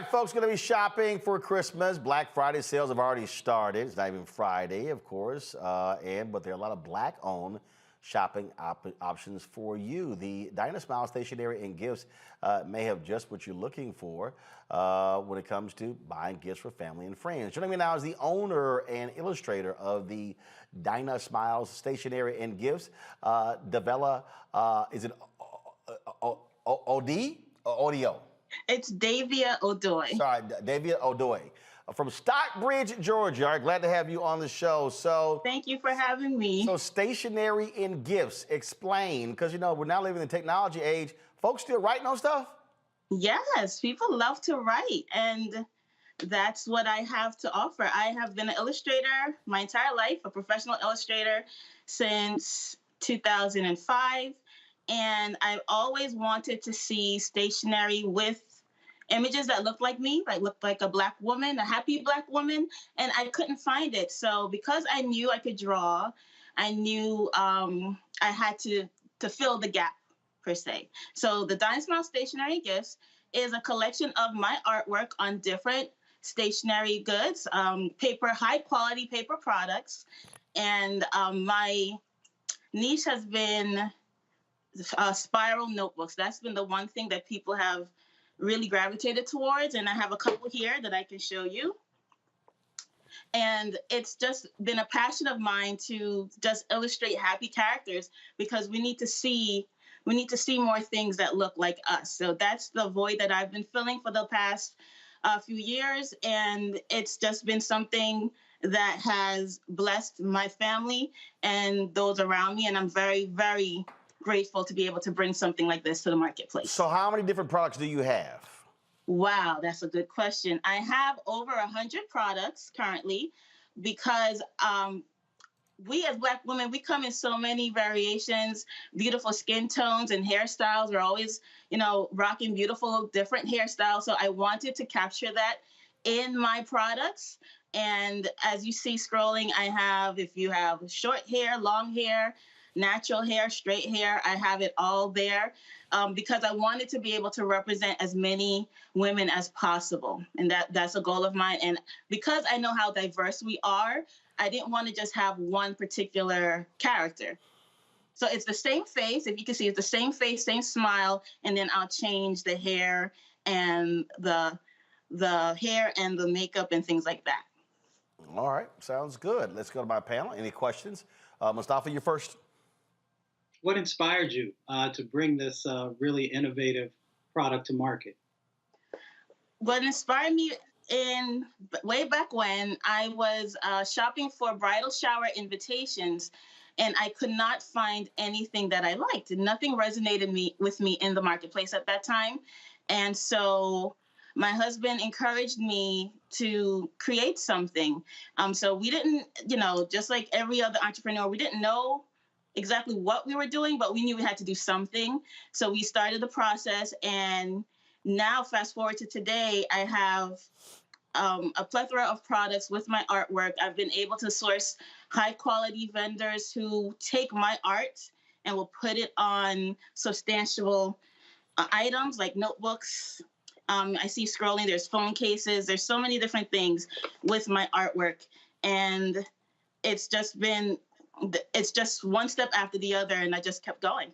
right, folks, going to be shopping for Christmas. Black Friday sales have already started. It's not even Friday, of course, but there are a lot of Black-owned shopping options for you. The Dinah Smile Stationery and Gifts may have just what you're looking for when it comes to buying gifts for family and friends. Joining me now is the owner and illustrator of the Dinah Smiles Stationery and Gifts, Davella, is it O-D or Audio? It's Davia Odoy. Sorry, Davia Odoy from Stockbridge, Georgia. All right, glad to have you on the show. So, thank you for having me. So, stationery and gifts. Explain, because we're now living in the technology age. Folks still writing on stuff? Yes, people love to write, and that's what I have to offer. I have been an illustrator my entire life, a professional illustrator since 2005. And I've always wanted to see stationery with images that look like me, looked like a Black woman, a happy Black woman, and I couldn't find it. So because I knew I could draw, I knew I had to fill the gap, per se. So the Dinah Smile Stationery Gifts is a collection of my artwork on different stationery goods, high quality paper products, and my niche has been spiral notebooks. That's been the one thing that people have really gravitated towards, and I have a couple here that I can show you. And it's just been a passion of mine to just illustrate happy characters, because we need to see more things that look like us. So that's the void that I've been filling for the past few years, and it's just been something that has blessed my family and those around me, and I'm very, very grateful to be able to bring something like this to the marketplace. So how many different products do you have? Wow, that's a good question. I have over 100 products currently, because we as Black women, we come in so many variations, beautiful skin tones and hairstyles. We're always, rocking beautiful different hairstyles. So I wanted to capture that in my products. And as you see scrolling, I have, if you have short hair, long hair, natural hair, straight hair, I have it all there, because I wanted to be able to represent as many women as possible. And that's a goal of mine. And because I know how diverse we are, I didn't want to just have one particular character. So it's the same face. If you can see, it's the same face, same smile, and then I'll change the hair and the hair and the makeup and things like that. All right, sounds good. Let's go to my panel. Any questions? Mustafa, you first. What inspired you to bring this really innovative product to market? What inspired me way back when I was shopping for bridal shower invitations, and I could not find anything that I liked. Nothing resonated with me in the marketplace at that time. And so my husband encouraged me to create something. So we didn't, just like every other entrepreneur, we didn't know exactly what we were doing, but we knew we had to do something. So we started the process, and now fast forward to today, I have a plethora of products with my artwork. I've been able to source high quality vendors who take my art and will put it on substantial items like notebooks. I see scrolling, there's phone cases, there's so many different things with my artwork. And it's just one step after the other, and I just kept going.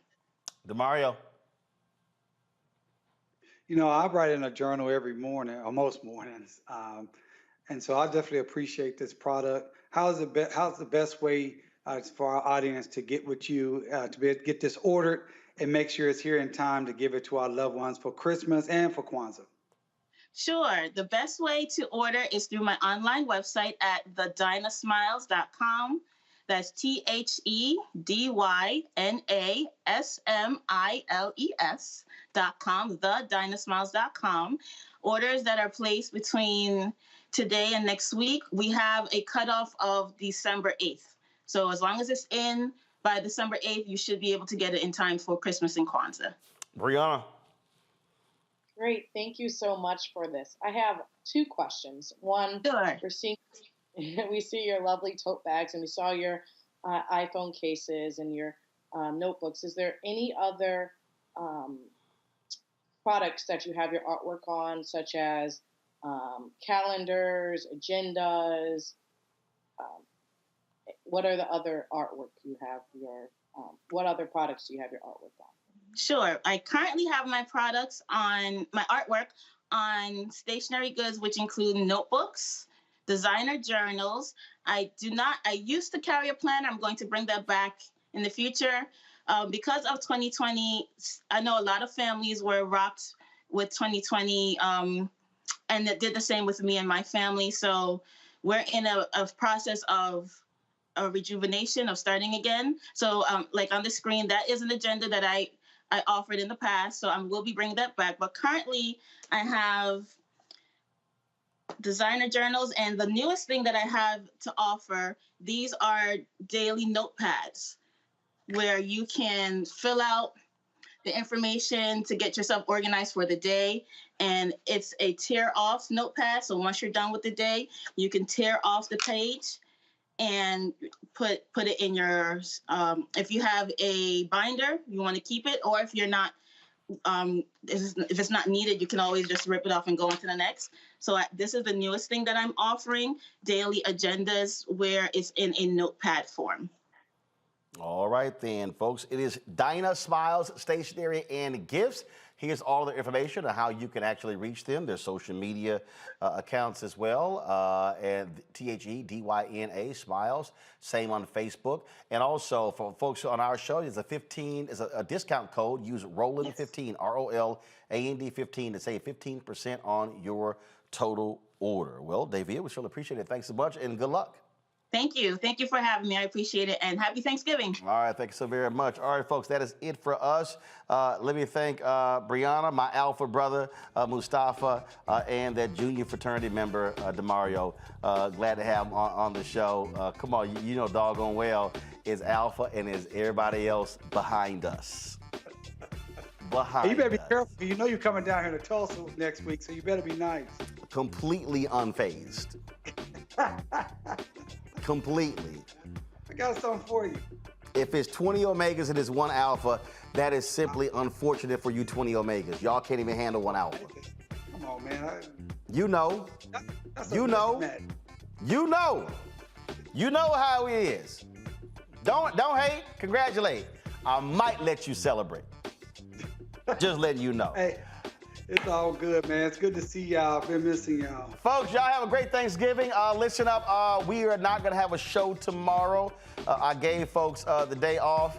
DeMario. I write in a journal every morning, or most mornings, and so I definitely appreciate this product. How's the best way for our audience to get with you, to be able to get this ordered and make sure it's here in time to give it to our loved ones for Christmas and for Kwanzaa? Sure. The best way to order is through my online website at thedynasmiles.com. That's THEDYNASMILES.com, thedynasmiles.com. Orders that are placed between today and next week, we have a cutoff of December 8th. So as long as it's in by December 8th, you should be able to get it in time for Christmas and Kwanzaa. Brianna. Great. Thank you so much for this. I have two questions. One, sure. We see your lovely tote bags, and we saw your iPhone cases and your notebooks. Is there any other products that you have your artwork on, such as calendars, agendas. What are the other artwork you have what other products do you have your artwork on? Sure. I currently have my artwork on stationery goods, which include notebooks, designer journals. I used to carry a planner. I'm going to bring that back in the future. Because of 2020, I know a lot of families were rocked with 2020, and it did the same with me and my family. So we're in a process of a rejuvenation, of starting again. So like on the screen, that is an agenda that I offered in the past. So I will be bringing that back. But currently I have designer journals, and the newest thing that I have to offer, these are daily notepads where you can fill out the information to get yourself organized for the day. And it's a tear off notepad. So once you're done with the day, you can tear off the page and put it in your, if you have a binder, you want to keep it, or if you're not, if it's not needed, you can always just rip it off and go on to the next. So this is the newest thing that I'm offering, daily agendas, where it's in a notepad form. All right then, folks. It is Dinah Smiles Stationery and Gifts. Here's all the information on how you can actually reach them, their social media accounts as well, and THEDYNA Smiles, same on Facebook. And also for folks on our show, there's a discount code. Use Roland15, ROLAND 15 to save 15% on your total order. Well, Davia, we sure appreciate it. Thanks so much and good luck. Thank you. Thank you for having me. I appreciate it. And happy Thanksgiving. All right. Thank you so very much. All right, folks, that is it for us. Let me thank Brianna, my alpha brother, Mustafa, and that junior fraternity member, DeMario. Glad to have him on the show. Come on, you know doggone well is alpha and is everybody else behind us. Hey, you better be careful. You know you're coming down here to Tulsa next week, so you better be nice. Completely unfazed. Completely. I got something for you. If it's 20 Omegas and it's one Alpha, that is simply unfortunate for you 20 Omegas. Y'all can't even handle one Alpha. Come on, man. You know. That's You know. You know. You know how it is. Don't hate, congratulate. I might let you celebrate. Just letting you know. Hey, it's all good, man. It's good to see y'all. Been missing y'all. Folks, y'all have a great Thanksgiving. Listen up, we are not going to have a show tomorrow. I gave folks the day off.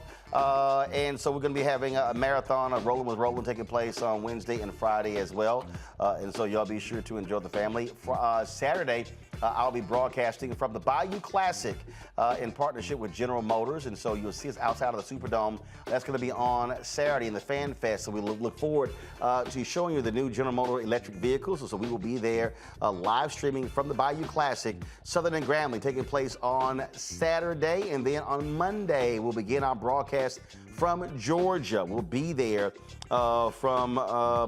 And so we're going to be having a marathon of Rolling with Roland taking place on Wednesday and Friday as well. And so y'all be sure to enjoy the family. For Saturday, I'll be broadcasting from the Bayou Classic in partnership with General Motors. And so you'll see us outside of the Superdome. That's going to be on Saturday in the Fan Fest. So we look forward to showing you the new General Motors electric vehicles. So we will be there live streaming from the Bayou Classic, Southern and Grambling, taking place on Saturday. And then on Monday, we'll begin our broadcast from Georgia. We'll be there from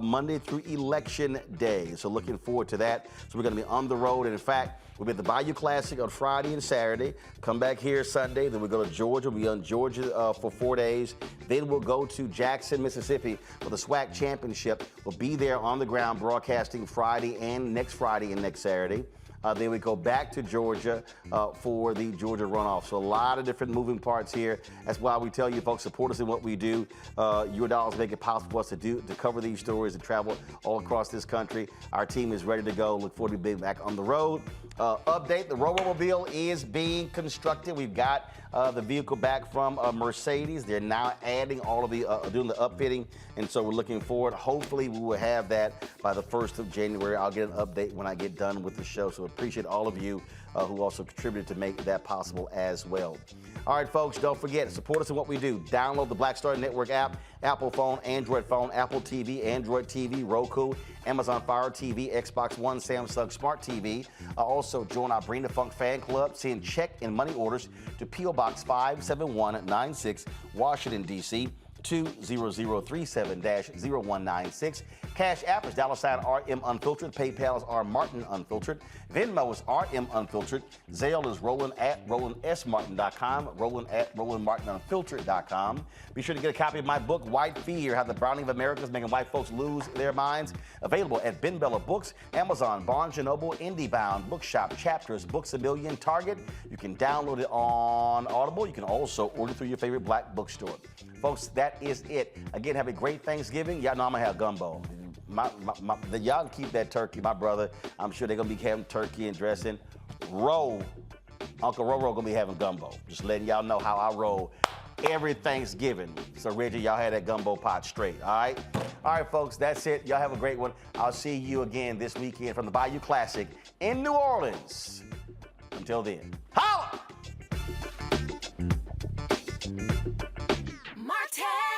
Monday through Election Day. So looking forward to that. So we're going to be on the road. And in fact, we'll be at the Bayou Classic on Friday and Saturday. Come back here Sunday. Then we'll go to Georgia. We'll be on Georgia for 4 days. Then we'll go to Jackson, Mississippi for the SWAC Championship. We'll be there on the ground broadcasting Friday and next Saturday. Then we go back to Georgia for the Georgia runoff. So a lot of different moving parts here. That's why we tell you, folks, support us in what we do. Your dollars make it possible for us to cover these stories and travel all across this country. Our team is ready to go. Look forward to being back on the road. Update, the Robo-Mobile is being constructed. We've got the vehicle back from Mercedes. They're now adding all of the, doing the upfitting. And so we're looking forward. Hopefully we will have that by the 1st of January. I'll get an update when I get done with the show. So appreciate all of you who also contributed to make that possible as well. All right, folks, don't forget, support us in what we do. Download the Black Star Network app, Apple phone, Android phone, Apple TV, Android TV, Roku, Amazon Fire TV, Xbox One, Samsung Smart TV. Also, join our Bring the Funk fan club. Send check and money orders to P.O. Box 57196, Washington, D.C. 20037-0196. Cash App is $RM Unfiltered. PayPal is R Martin Unfiltered. Venmo is RM Unfiltered. Zelle is Roland@RolandSMartin.com. Roland@RolandMartinUnfiltered.com. Be sure to get a copy of my book, White Fear: How the Browning of America is Making White Folks Lose Their Minds. Available at Ben Bella Books, Amazon, Barnes & Noble, IndieBound, Bookshop, Chapters, Books A Million, Target. You can download it on Audible. You can also order through your favorite black bookstore. Folks, that is it. Again, have a great Thanksgiving. Y'all know I'm going to have gumbo. Y'all can keep that turkey. My brother, I'm sure they're going to be having turkey and dressing. Uncle Roro going to be having gumbo. Just letting y'all know how I roll every Thanksgiving. So, Reggie, y'all had that gumbo pot straight, all right? All right, folks, that's it. Y'all have a great one. I'll see you again this weekend from the Bayou Classic in New Orleans. Until then, holla! Martin!